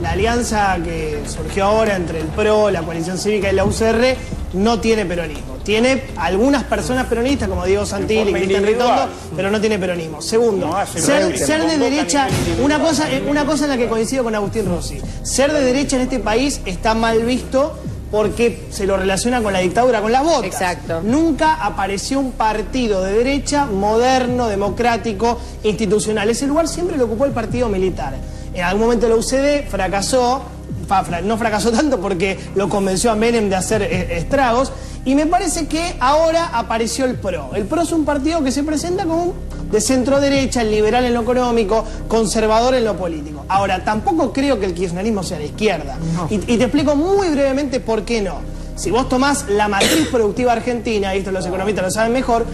La alianza que surgió ahora entre el PRO, la coalición cívica y la UCR no tiene peronismo. Tiene algunas personas peronistas, como Diego Santilli, Cristian Ritondo, pero no tiene peronismo. Segundo, ser de derecha, una cosa en la que coincido con Agustín Rossi, ser de derecha en este país está mal visto porque se lo relaciona con la dictadura, con las botas. Exacto. Nunca apareció un partido de derecha moderno, democrático, institucional. Ese lugar siempre lo ocupó el partido militar. En algún momento la UCD fracasó, no fracasó tanto porque lo convenció a Menem de hacer estragos, y me parece que ahora apareció el PRO. El PRO es un partido que se presenta como de centro derecha, liberal en lo económico, conservador en lo político. Ahora, tampoco creo que el kirchnerismo sea de izquierda. No. Y te explico muy brevemente por qué no. Si vos tomás la matriz productiva argentina, y esto los economistas lo saben mejor,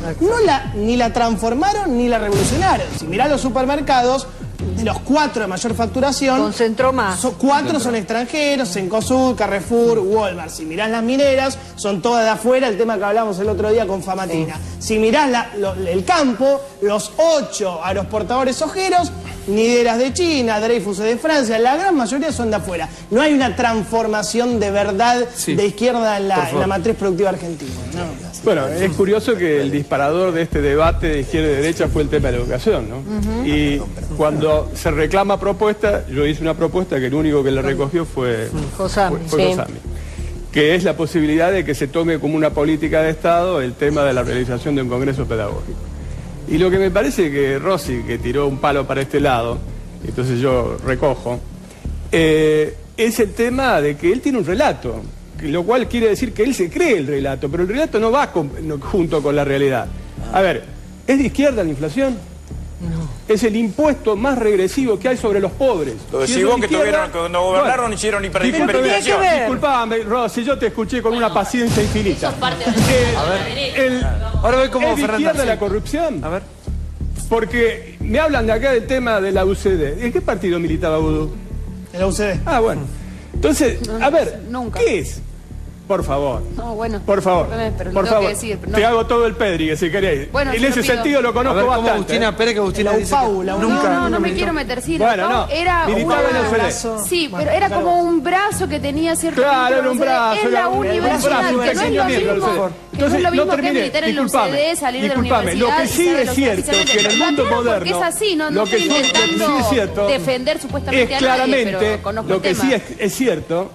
ni la transformaron ni la revolucionaron. Si mirás los supermercados, de los 4 de mayor facturación, concentró más. 4 son extranjeros, Cencosud, Carrefour, Walmart. Si mirás las mineras, son todas de afuera, el tema que hablamos el otro día con Famatina. Si mirás el campo, los 8 aeroportadores ojeros, Nideras de China, Dreyfus de Francia, la gran mayoría son de afuera. No hay una transformación de verdad de izquierda en la matriz productiva argentina. No. Bueno, es curioso que el disparador de este debate de izquierda y derecha fue el tema de la educación, ¿no? Y cuando se reclama propuesta, yo hice una propuesta que el único que la recogió fue Josami. Josami, que es la posibilidad de que se tome como una política de Estado el tema de la realización de un congreso pedagógico. Y lo que me parece que Rossi, que tiró un palo para este lado, entonces yo recojo, es el tema de que él tiene un relato, lo cual quiere decir que él se cree el relato, pero el relato no va junto con la realidad. A ver, ¿es de izquierda la inflación? No. Es el impuesto más regresivo que hay sobre los pobres. Lo decís vos que cuando gobernaron no hicieron hiperinflación. Disculpame, Rossi, yo te escuché con una paciencia infinita. Ahora voy como ¿es de izquierda la corrupción? A ver. Porque me hablan de acá del tema de la UCD. ¿En qué partido militaba Vudú? En la UCD. Ah, bueno. Entonces, a ver, nunca. ¿qué es? Por favor. No, bueno. Por favor. Pero por tengo favor. que decir, pero no. Te hago todo el pedri, si queréis. Bueno, en ese sentido lo conozco bastante. Agustina Pérez, que Agustina dice no me quiero meter. Sí, bueno, no. Era militaba en el brazo. Sí, pero era como un brazo que tenía cierto. Claro, era un brazo. En la universidad, que no es lo mismo. Que no es lo mismo que militar en la UCD, salir de la universidad. Lo que sí es cierto que en el mundo moderno. Porque es así, no estoy intentando defender supuestamente a nadie, pero conozco el tema. Lo que sí es cierto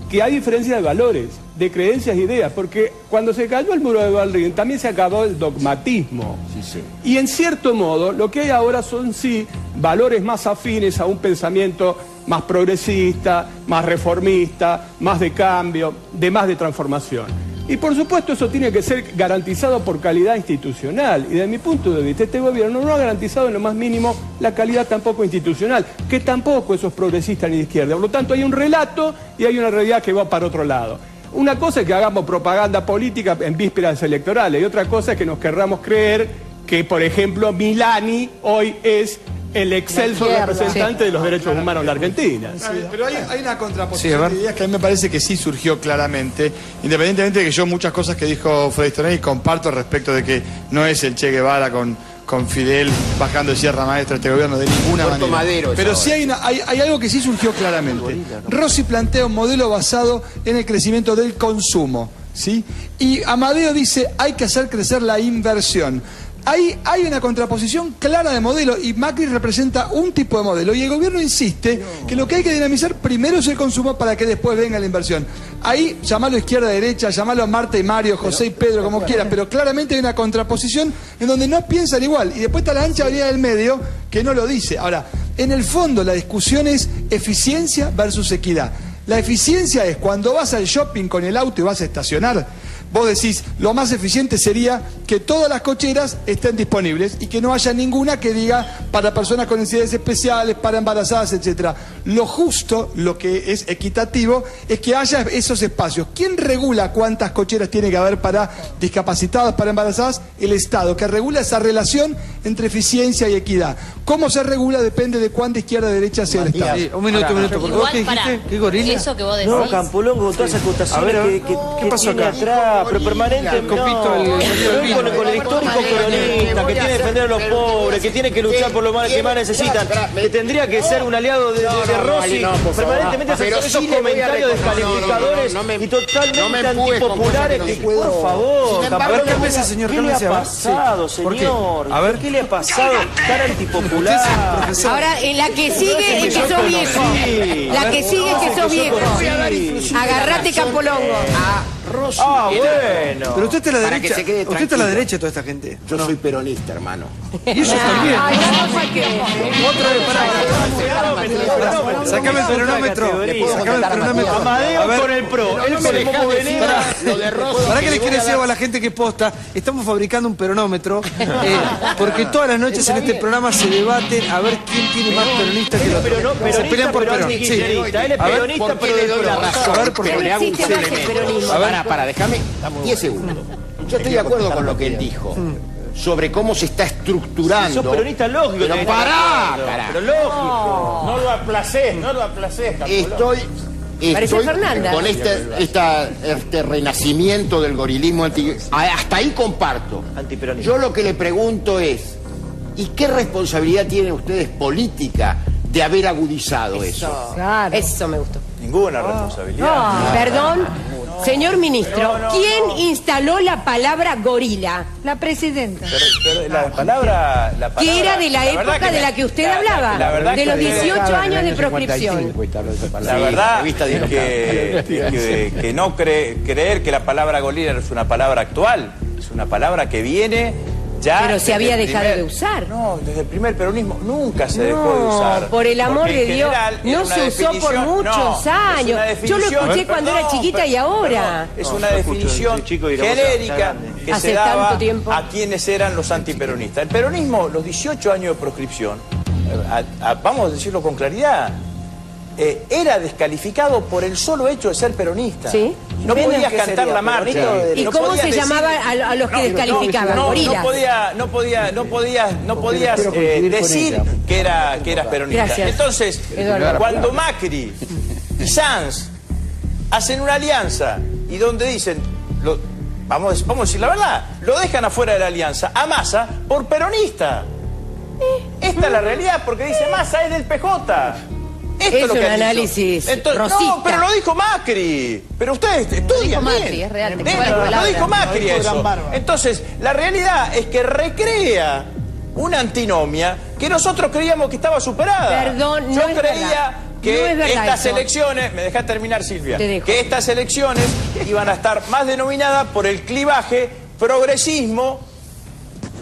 que hay diferencia de valores, de creencias e ideas, porque cuando se cayó el muro de Berlín también se acabó el dogmatismo. Y en cierto modo lo que hay ahora son valores más afines a un pensamiento más progresista, más reformista, más de cambio, más de transformación. Y por supuesto eso tiene que ser garantizado por calidad institucional. Y desde mi punto de vista, este gobierno no ha garantizado en lo más mínimo la calidad tampoco institucional, que tampoco eso es progresista ni de izquierda. Por lo tanto, hay un relato y hay una realidad que va para otro lado. Una cosa es que hagamos propaganda política en vísperas electorales y otra cosa es que nos querramos creer que, por ejemplo, Milani hoy es el excelso representante de los derechos humanos en la Argentina. Pero hay una contraposición de ideas que a mí me parece que sí surgió claramente, independientemente de que yo muchas cosas que dijo Freddy Stoney comparto respecto de que no es el Che Guevara con Fidel bajando de Sierra Maestra este gobierno de ninguna manera. Madero, pero sí hay algo que sí surgió claramente. Rossi plantea un modelo basado en el crecimiento del consumo, ¿sí? Y Amadeo dice hay que hacer crecer la inversión. Ahí hay una contraposición clara de modelo y Macri representa un tipo de modelo y el gobierno insiste que lo que hay que dinamizar primero es el consumo para que después venga la inversión. Ahí llamalo izquierda-derecha, llamalo Marta y Mario, José y Pedro, como quieran, pero claramente hay una contraposición en donde no piensan igual y después está la ancha avenida del medio que no lo dice. Ahora, en el fondo la discusión es eficiencia versus equidad. La eficiencia es cuando vas al shopping con el auto y vas a estacionar. Vos decís, lo más eficiente sería que todas las cocheras estén disponibles y que no haya ninguna que diga para personas con necesidades especiales, para embarazadas, etc. Lo justo, lo que es equitativo, es que haya esos espacios. ¿Quién regula cuántas cocheras tiene que haber para discapacitadas, para embarazadas? El Estado, que regula esa relación entre eficiencia y equidad. ¿Cómo se regula? Depende de cuánta izquierda o derecha sea el Estado. Un minuto, porque vos ¿qué dijiste? ¿Qué gorila? Eso que vos decís. No, Campolongo, todas esas acotaciones que pasó tiene acá? atrás, pero permanentemente con el histórico peronista, que tiene que defender a los pobres, que tiene que luchar por lo que más necesitan, que tendría que ser un aliado de Rossi, permanentemente hacer esos comentarios descalificadores y totalmente antipopulares. Por favor, ¿qué le ha pasado, señor? ¿Qué le ha pasado tan antipopular? Ahora, la que sigue es que sos viejo. La que sigue es que sos viejo. Agarrate, Campolongo. Bueno. Pero usted está a la derecha. Usted está a la derecha de toda esta gente. Yo soy peronista, hermano. Y ellos también. Otra vez, sacame el cronómetro. Sacame el cronómetro. Amadeo con el pro. Él me dejó venir. ¿Para qué les quiere decir a la gente que posta? Estamos fabricando un peronómetro porque todas las noches en este programa se debaten a ver quién tiene más peronista que el otro. Se pelean por Perón. Él es peronista, pero le doy la razón. A ver, porque le hago un elemento. Para, déjame 10 segundos. Yo estoy de acuerdo con lo que él dijo. sobre cómo se está estructurando. Si sos peronista, lógico. Pero pará. Pero lógico. No lo aplacés, Estoy con este renacimiento del gorilismo hasta ahí comparto. Yo lo que le pregunto es, ¿y qué responsabilidad tienen ustedes política de haber agudizado eso? Claro. Eso me gustó. Ninguna responsabilidad. Perdón, señor ministro, ¿quién instaló la palabra gorila? La presidenta. Pero la palabra que era de la época de la que usted hablaba, de los 18 años de proscripción. La verdad es que no creer que la palabra gorila es una palabra actual, es una palabra que viene ya. Pero se había dejado de usar. No, desde el primer peronismo nunca se dejó de usar. Por el amor de Dios, no se usó por muchos años. Yo lo escuché cuando era chiquita y ahora. Es una definición genérica que se daba a quienes eran los antiperonistas. El peronismo, los 18 años de proscripción, vamos a decirlo con claridad, era descalificado por el solo hecho de ser peronista. ¿Sí? No podías cantar la marcha. ¿Y cómo se llamaba a los que descalificaban? Gorilas. No podías decir que eras peronista. Gracias. Entonces, cuando Macri y Sanz hacen una alianza y donde dicen, vamos a decir la verdad, lo dejan afuera de la alianza a Massa por peronista. Esta es la realidad, porque dice Massa es del PJ. Esto es lo que un análisis rosista. No, pero lo dijo Macri. Pero ustedes estudian bien. Macri, es real. Lo dijo Macri eso. Entonces, la realidad es que recrea una antinomia que nosotros creíamos que estaba superada. Perdón, Yo creía que estas eso. elecciones, me dejás terminar, Silvia, Te dejo. que estas elecciones iban a estar más denominadas por el clivaje progresismo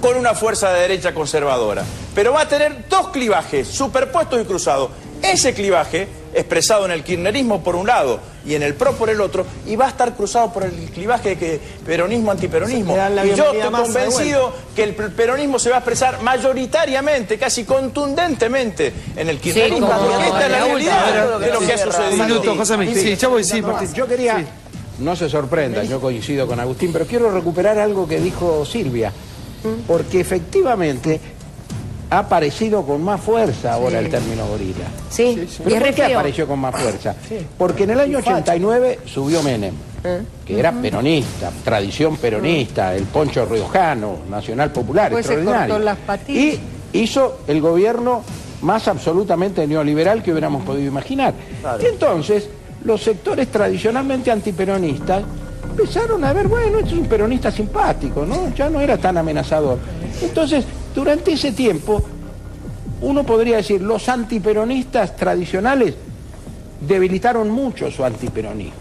con una fuerza de derecha conservadora. Pero va a tener dos clivajes superpuestos y cruzados. Ese clivaje, expresado en el kirchnerismo por un lado y en el PRO por el otro, y va a estar cruzado por el clivaje de peronismo-antiperonismo. Y yo estoy convencido que el peronismo se va a expresar mayoritariamente, casi contundentemente, en el kirchnerismo, porque esta es la realidad de lo que ha sucedido. Yo quería, no se sorprendan, yo coincido con Agustín, pero quiero recuperar algo que dijo Silvia, porque efectivamente ha aparecido con más fuerza ahora el término gorila. Sí, ¿Pero por qué apareció con más fuerza? Porque en el año 89 subió Menem, que era peronista, tradición peronista, el poncho riojano, nacional popular, Pues extraordinario. se cortó las patillas. Y hizo el gobierno más absolutamente neoliberal que hubiéramos podido imaginar. Y entonces, los sectores tradicionalmente antiperonistas empezaron a ver, bueno, este es un peronista simpático, ¿no? Ya no era tan amenazador. Entonces, durante ese tiempo, uno podría decir, los antiperonistas tradicionales debilitaron mucho su antiperonismo.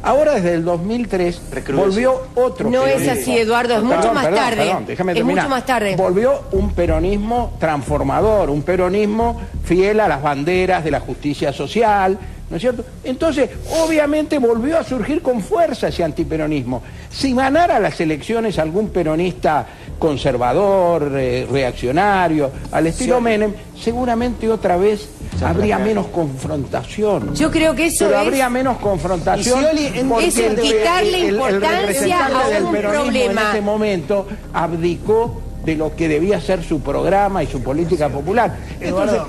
Ahora, desde el 2003, volvió otro No peronismo. es así, Eduardo, es mucho más tarde. Perdón, déjame terminar. Es mucho más tarde. Volvió un peronismo transformador, un peronismo fiel a las banderas de la justicia social, ¿no es cierto? Entonces, obviamente volvió a surgir con fuerza ese antiperonismo. Si ganara las elecciones algún peronista conservador, reaccionario, al estilo Menem, seguramente otra vez habría menos confrontación. Yo creo que eso habría menos confrontación porque es quitarle importancia a un problema. En ese momento abdicó de lo que debía ser su programa y su política popular. Entonces,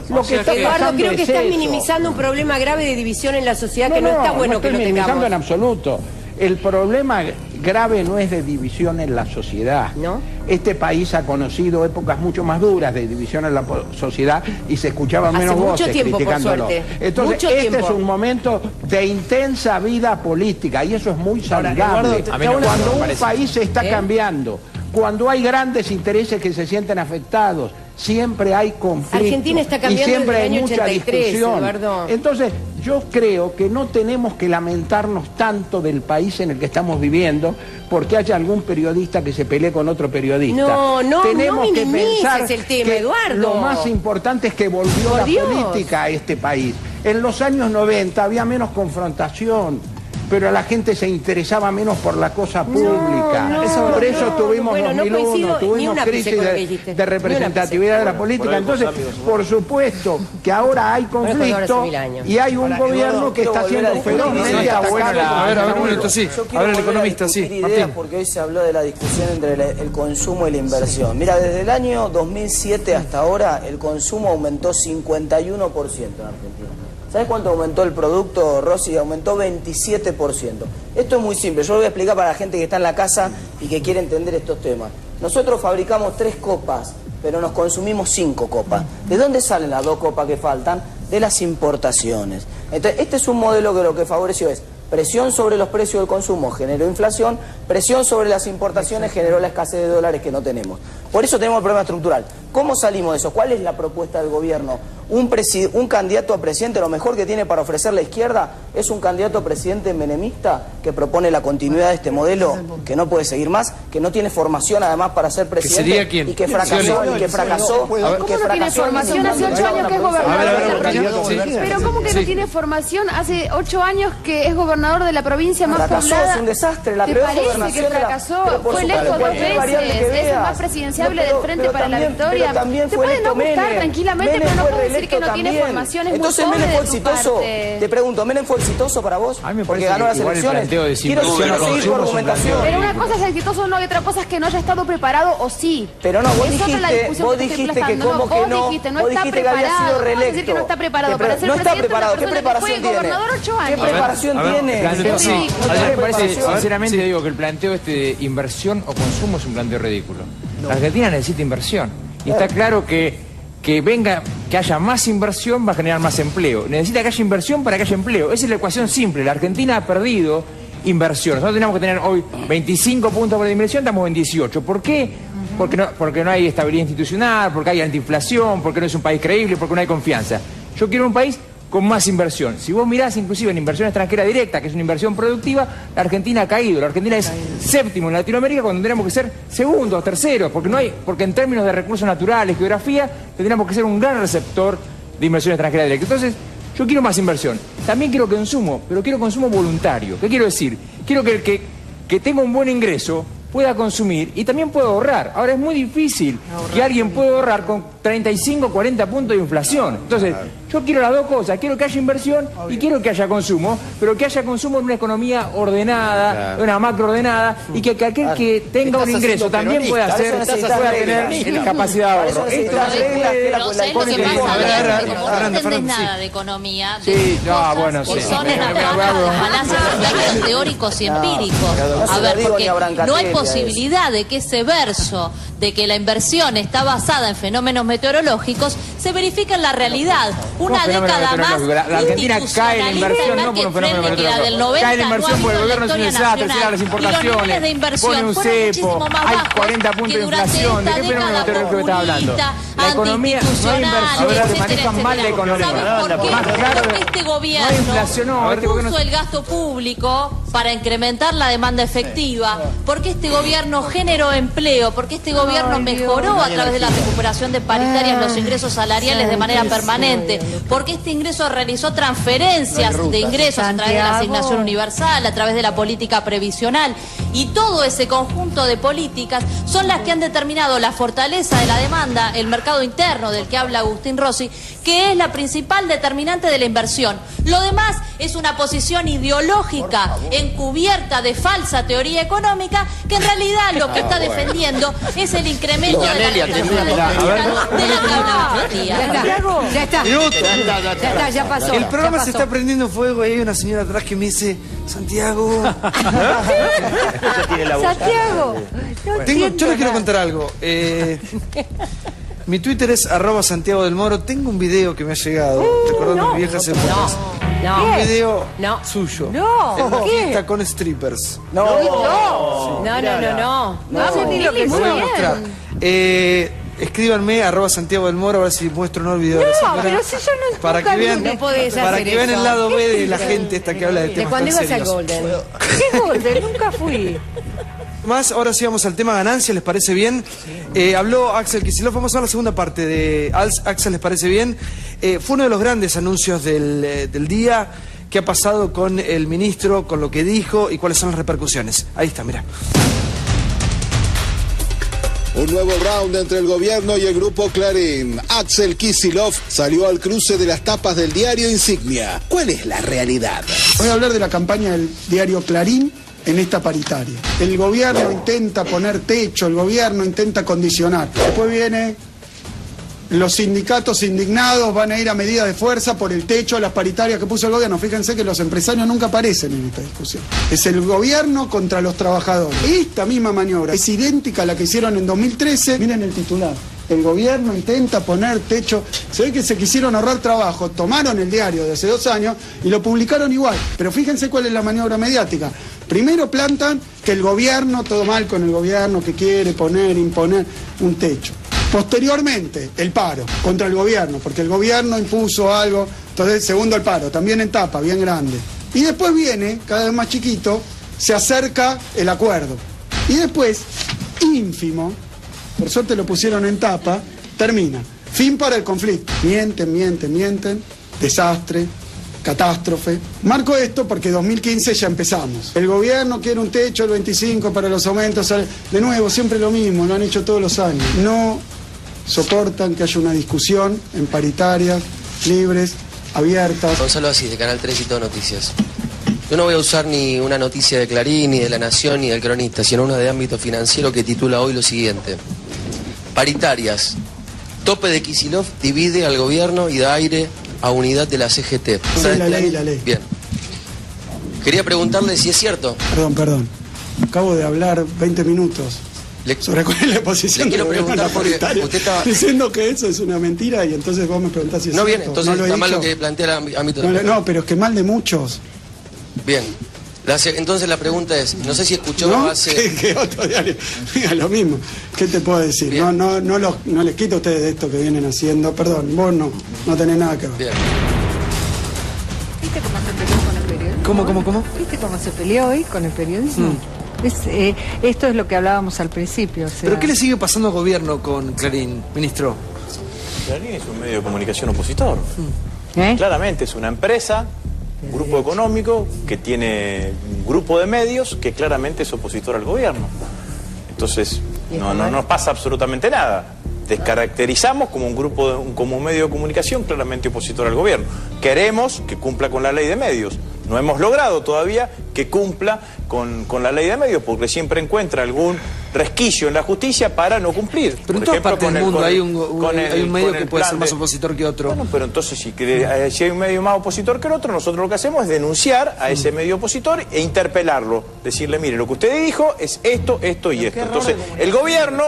Eduardo, creo que estás minimizando un problema grave de división en la sociedad que no está bueno que lo tengamos. No estoy minimizando en absoluto. El problema grave no es de división en la sociedad. ¿No? Este país ha conocido épocas mucho más duras de división en la sociedad y se escuchaban menos voces criticándolo. Entonces, este es un momento de intensa vida política y eso es muy saludable. Cuando un país se está cambiando, cuando hay grandes intereses que se sienten afectados, siempre hay conflicto. Argentina está cambiando y siempre desde el hay año mucha 83, discusión. Eduardo. Entonces, yo creo que no tenemos que lamentarnos tanto del país en el que estamos viviendo porque haya algún periodista que se pelee con otro periodista. Tenemos que pensar el tema, que Eduardo. lo más importante es que volvió la política a este país. En los años 90 había menos confrontación. pero a la gente se interesaba menos por la cosa pública. Por eso tuvimos 2001, tuvimos crisis de representatividad de la política. Entonces, por supuesto que ahora hay conflicto y hay un gobierno que está haciendo ferozmente atacado. A ver, un minuto, sí. A ver, el economista, sí. Martín. Porque hoy se habló de la discusión entre el consumo y la inversión. Mira, desde el año 2007 hasta ahora, el consumo aumentó 51% en Argentina. ¿Sabes cuánto aumentó el producto, Rosy? Aumentó 27%. Esto es muy simple, yo lo voy a explicar para la gente que está en la casa y que quiere entender estos temas. Nosotros fabricamos 3 copas, pero nos consumimos 5 copas. ¿De dónde salen las 2 copas que faltan? De las importaciones. Entonces, este es un modelo que lo que favoreció es presión sobre los precios del consumo, generó inflación, presión sobre las importaciones, generó la escasez de dólares que no tenemos. Por eso tenemos el problema estructural. ¿Cómo salimos de eso? ¿Cuál es la propuesta del gobierno? Un candidato a presidente, lo mejor que tiene para ofrecer la izquierda es un candidato a presidente menemista que propone la continuidad de este modelo que no puede seguir más, que no tiene formación además para ser presidente. ¿Sería quién? Y que fracasó, ¿Cómo no tiene formación? Hace 8 años que es gobernador. Pero ¿cómo que no tiene formación? Hace 8 años que es gobernador de la provincia más poblada. Es un desastre, la ¿Te peor parece gobernación que fracasó? Fue electo 2 veces, es el más presidenciable del Frente para la Victoria. Te puede no gustar tranquilamente, pero no puede decir que no tiene formación. Es entonces muy Menem pobre fue de tu exitoso. parte. Te pregunto, ¿Menem fue exitoso para vos? A mí me porque parece ganó las igual el elecciones. planteo de Quiero seguir tu argumentación. Pero una cosa es exitoso o no, y otra cosa es que no haya estado preparado o sí. Pero no, vos Es otra la dijiste, discusión vos que estoy dijiste que planteando. como que no, Vos dijiste, no vos está dijiste que había preparado. sido ¿Cómo vas a decir reelecto. que no está preparado para ser No está presidente? preparado, ¿qué Una persona que preparación fue tiene? gobernador 8 ¿Qué años. preparación tiene? Me parece, sinceramente digo que el planteo de inversión o consumo es un planteo ridículo. La Argentina necesita inversión. Y está claro que haya más inversión va a generar más empleo. Necesita que haya inversión para que haya empleo. Esa es la ecuación simple. La Argentina ha perdido inversión. Nosotros tenemos que tener hoy 25 puntos por inversión, estamos en 18. ¿Por qué? Porque no hay estabilidad institucional, porque hay antiinflación, porque no es un país creíble, porque no hay confianza. Yo quiero un país con más inversión. Si vos mirás inclusive en inversión extranjera directa, que es una inversión productiva, la Argentina ha caído. La Argentina es séptimo en Latinoamérica cuando tendríamos que ser segundos, terceros, porque en términos de recursos naturales, geografía, tendríamos que ser un gran receptor de inversión extranjera directa. Entonces, yo quiero más inversión. También quiero consumo, pero quiero consumo voluntario. ¿Qué quiero decir? Quiero que el que tenga un buen ingreso pueda consumir y también pueda ahorrar. Ahora es muy difícil que alguien pueda ahorrar con 35, 40 puntos de inflación. Entonces, yo quiero las dos cosas. Quiero que haya inversión y quiero que haya consumo, pero que haya consumo en una economía ordenada, una macro ordenada, y que aquel que tenga un ingreso también pueda tener capacidad de ahorro. Esto no se puede. No sé lo que pasa, como no entendés nada de economía, sí, no, bueno, sí. son una falacia teóricos y empíricos. A ver, porque no hay posibilidad de que ese verso de que la inversión está basada en fenómenos meteorológicos se verifica en la realidad. Una década más. La Argentina cae en la inversión no por un fenómeno meteorológico. Cae en la inversión por el gobierno es un desastre, las importaciones, pone un cepo, hay 40 puntos de inflación. ¿De qué fenómeno meteorológico estás hablando? La economía, no hay inversión, se maneja mal la economía. Más claro, porque este gobierno puso el gasto público para incrementar la demanda efectiva, porque este gobierno generó empleo, porque este gobierno mejoró a través de la recuperación de paritarias los ingresos salariales de manera permanente, porque este ingreso realizó transferencias de ingresos a través de la asignación universal, a través de la política previsional, y todo ese conjunto de políticas son las que han determinado la fortaleza de la demanda, el mercado interno del que habla Agustín Rossi, que es la principal determinante de la inversión. Lo demás es una posición ideológica encubierta de falsa teoría económica que en realidad lo que está defendiendo es el incremento de la necesidad de la que hablaba Ya está, ya pasó. El programa se está prendiendo fuego y hay una señora atrás que me dice, Santiago. Santiago. Yo les quiero contar algo. Mi Twitter es @Santiago del Moro. Tengo un video que me ha llegado, recordando mis viejas épocas. Un video suyo. En una fiesta con strippers. No, Ni lo que voy a mostrar. Escríbanme @Santiago del Moro a ver si muestro o no el video de la señora. Pero si yo no para que vean, eso. El lado B de la gente esta que habla de temas tan serios. ¿De cuándo ibas al Golden? ¿Qué Golden? Nunca fui. Más, ahora sí vamos al tema ganancias, ¿les parece bien? Habló Axel Kicillof, vamos a la segunda parte de Axel, ¿les parece bien? Fue uno de los grandes anuncios del día, qué ha pasado con el ministro, con lo que dijo y cuáles son las repercusiones. Ahí está, mira. Un nuevo round entre el gobierno y el grupo Clarín. Axel Kicillof salió al cruce de las tapas del diario Insignia. ¿Cuál es la realidad? Voy a hablar de la campaña del diario Clarín en esta paritaria. El gobierno intenta poner techo, el gobierno intenta condicionar. Después viene... Los sindicatos indignados van a ir a medida de fuerza por el techo a las paritarias que puso el gobierno. Fíjense que los empresarios nunca aparecen en esta discusión. Es el gobierno contra los trabajadores. Esta misma maniobra es idéntica a la que hicieron en 2013. Miren el titular. El gobierno intenta poner techo. Se ve que se quisieron ahorrar trabajo. Tomaron el diario de hace 2 años y lo publicaron igual. Pero fíjense cuál es la maniobra mediática. Primero plantan que el gobierno, todo mal con el gobierno, que quiere imponer un techo. Posteriormente, el paro contra el gobierno, porque el gobierno impuso algo. Entonces, segundo el paro, también en tapa, bien grande. Y después viene, cada vez más chiquito, se acerca el acuerdo. Y después, ínfimo, por suerte lo pusieron en tapa, termina. Fin para el conflicto. Mienten, desastre, catástrofe. Marco esto porque 2015 ya empezamos. El gobierno quiere un techo del 25 para los aumentos. De nuevo, siempre lo mismo, lo han hecho todos los años. No soportan que haya una discusión en paritarias, libres, abiertas. Gonzalo Asís, de Canal 3 y Todo Noticias. Yo no voy a usar ni una noticia de Clarín, ni de La Nación, ni del Cronista, sino una de ámbito financiero que titula hoy lo siguiente. Paritarias. Tope de Kicillof divide al gobierno y da aire a unidad de la CGT. Sí, la ley. Bien. Quería preguntarle si es cierto. Perdón. Acabo de hablar 20 minutos sobre cuál es la posición le quiero preguntar porque usted estaba diciendo que eso es una mentira y entonces vos me preguntás si es no cierto. Bien, entonces no está mal lo que plantea el ámbito. No, pero es que mal de muchos. Bien. Entonces la pregunta es, no sé si escuchó ¿No? hace... ¿Qué otro diario? Mira, lo mismo. ¿Qué te puedo decir? No les quito a ustedes de esto que vienen haciendo. Perdón, vos no tenés nada que ver. Bien. ¿Viste cómo se peleó con el periodismo? ¿Cómo? ¿Viste cómo se peleó hoy con el periodismo? Esto es lo que hablábamos al principio. O sea... ¿Pero qué le sigue pasando al gobierno con Clarín, ministro? Clarín es un medio de comunicación opositor. Claramente es una empresa, un grupo económico que tiene un grupo de medios que claramente es opositor al gobierno. Entonces, no nos pasa absolutamente nada. Descaracterizamos como como un medio de comunicación claramente opositor al gobierno. Queremos que cumpla con la ley de medios. No hemos logrado todavía que cumpla con la ley de medios porque siempre encuentra algún resquicio en la justicia para no cumplir. Pero en todas partes del mundo hay un medio que puede ser más opositor que otro. Bueno, pero entonces si hay un medio más opositor que el otro, nosotros lo que hacemos es denunciar a ese medio opositor e interpelarlo. Decirle, mire, lo que usted dijo es esto y esto. Entonces, el gobierno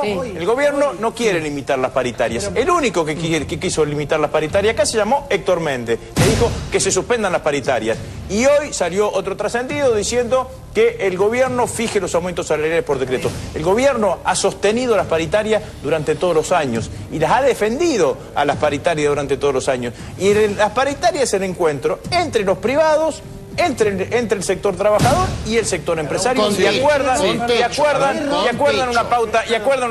no quiere limitar las paritarias. El único que quiso limitar las paritarias acá se llamó Héctor Méndez. Le dijo que se suspendan las paritarias. Y hoy salió otro trascendido diciendo que el gobierno fije los aumentos salariales por decreto. El gobierno ha sostenido las paritarias durante todos los años y las ha defendido a las paritarias durante todos los años. Y las paritarias es el encuentro entre los privados, entre el sector trabajador y el sector empresario y acuerdan una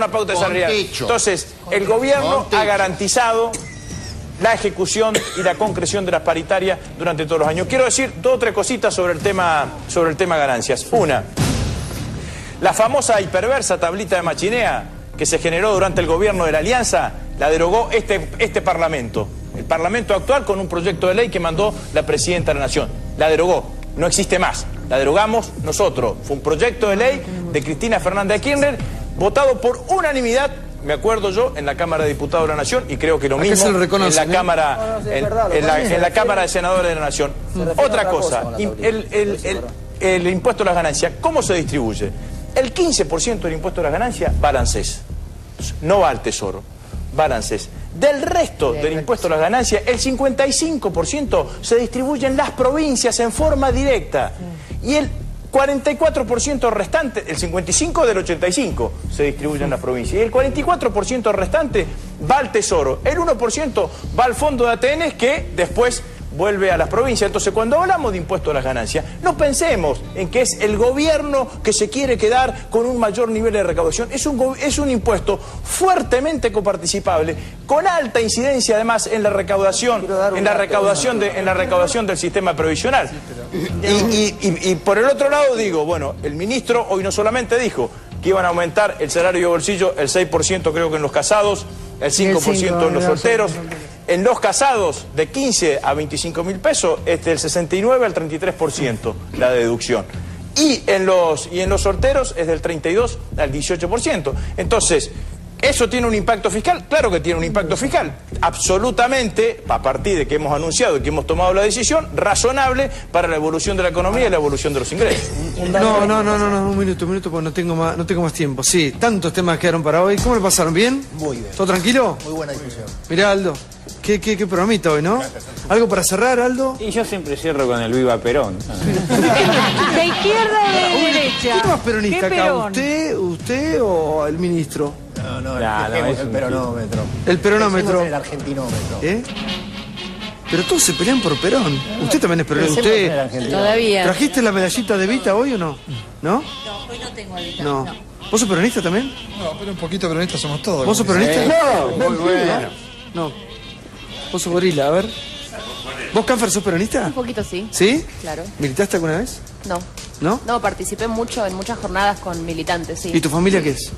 pauta salarial. Entonces, el gobierno ha garantizado la ejecución y la concreción de las paritarias durante todos los años. Quiero decir 2 o 3 cositas sobre el tema ganancias. Una, la famosa y perversa tablita de machinea que se generó durante el gobierno de la Alianza, la derogó este Parlamento. El Parlamento actual con un proyecto de ley que mandó la Presidenta de la Nación. La derogó. No existe más. La derogamos nosotros. Fue un proyecto de ley de Cristina Fernández de Kirchner votado por unanimidad. Me acuerdo yo en la Cámara de Diputados de la Nación y creo que lo mismo en la Cámara de Senadores de la Nación. Otra cosa, el impuesto a las ganancias, ¿cómo se distribuye? El 15% del impuesto a las ganancias va al ANSES, no va al Tesoro, va al ANSES. Del resto del impuesto a las ganancias, el 55% se distribuye en las provincias en forma directa y el 44% restante, el 55 del 85 se distribuye en las provincias y el 44% restante va al Tesoro. El 1% va al fondo de ATN que después vuelve a las provincias. Entonces, cuando hablamos de impuesto a las ganancias, no pensemos en que es el gobierno que se quiere quedar con un mayor nivel de recaudación. Es un impuesto fuertemente coparticipable, con alta incidencia además en la recaudación, del sistema previsional. Y por el otro lado digo, bueno, el ministro hoy no solamente dijo que iban a aumentar el salario de bolsillo el 6% creo que en los casados, el 5% en los solteros. En los casados de 15 a 25 mil pesos es del 69 al 33% la deducción. Y en los solteros es del 32 al 18%. Entonces, ¿eso tiene un impacto fiscal? Claro que tiene un impacto fiscal. Absolutamente, a partir de que hemos anunciado y que hemos tomado la decisión, razonable para la evolución de la economía y la evolución de los ingresos. No, un minuto, porque no tengo más tiempo. Sí, tantos temas quedaron para hoy. ¿Cómo le pasaron? ¿Bien? Muy bien. ¿Todo tranquilo? Muy buena discusión. Mirá, Aldo, qué programita hoy, ¿no? ¿Algo para cerrar, Aldo? Y yo siempre cierro con el Viva Perón. ¿De izquierda o de derecha? ¿Quién es más peronista ¿Qué acá? Perón? ¿Usted o el ministro? No, el peronómetro. El peronómetro. El argentinómetro. ¿Eh? Pero todos se pelean por Perón. Usted también es peronista. ¿Usted Todavía. trajiste la medallita de Evita hoy o no? ¿No? No, hoy no tengo Evita. No. ¿Vos sos peronista también? No, pero un poquito peronistas somos todos. ¿Vos sos peronista? No, muy bueno. No. Vos sos gorila, a ver. ¿Vos, Canfer, sos peronista? Un poquito sí. ¿Sí? Claro. ¿Militaste alguna vez? No. ¿No? No, participé mucho en muchas jornadas con militantes, sí. ¿Y tu familia qué es?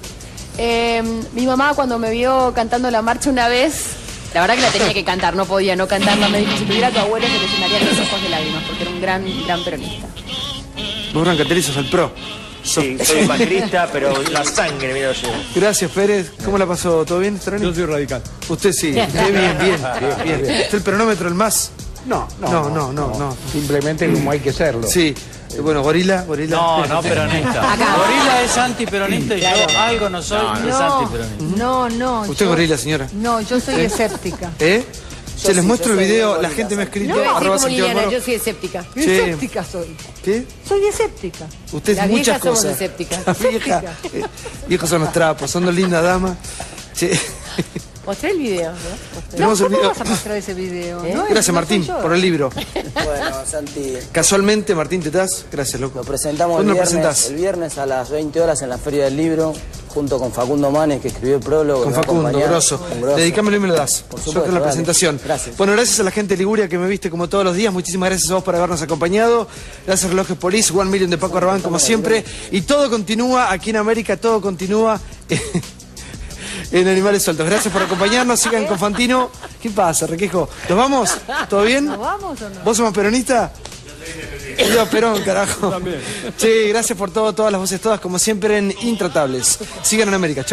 Mi mamá cuando me vio cantando la marcha una vez, la verdad que la tenía que cantar, no podía no cantarla, me dijo, si tuviera tu abuelo se le llenarían los ojos de lágrimas, porque era un gran peronista. Vos, Brancaterri, sos el pro. Sí, soy macrista, pero la sangre, mira, yo. Gracias, Pérez. ¿Cómo la pasó? ¿Todo bien, Strani? Yo soy radical. Usted sí. Bien. ¿Usted el peronómetro, el más? No. Simplemente como hay que serlo. Sí. Bueno, gorila. No, peronista. Acá. Gorila es antiperonista y yo algo no soy, es antiperonista. No. ¿Usted gorila, señora? No, yo soy escéptica. Se les muestro el video, la gente me ha escrito. Yo como Liliana, yo soy escéptica. Escéptica soy. ¿Qué? Soy escéptica. Usted es Las muchas viejas somos cosas. escépticas. La vieja. Viejos son los trapos, son dos lindas damas. Sí. Mostré el video, ¿no? Tenemos el ¿Cómo video. vas a mostrar ese video? Gracias, Martín, por el libro. Bueno, Santi, Casualmente, Martín Tetaz, gracias, loco. lo presentamos ¿Cuándo el lo presentás? viernes a las 20 horas en la Feria del Libro, junto con Facundo Manes, que escribió el prólogo. Con Facundo, grosso. Dedicámelo y me lo das. Por Yo supuesto, con la dale. presentación. Gracias. Bueno, gracias a la gente de Liguria que me viste como todos los días. Muchísimas gracias a vos por habernos acompañado. Gracias Relojes Police, 1 Million de Paco Arrabán, como siempre. Y todo continúa aquí en América, todo continúa en Animales Sueltos. Gracias por acompañarnos. Sigan con Fantino. ¿Qué pasa, Requejo? ¿Nos vamos? ¿Todo bien? ¿Nos vamos o no? ¿Vos sos más peronista? Viva Perón, carajo. Sí, gracias por todo, todas las voces, todas, como siempre en Intratables. Sigan en América. Chau.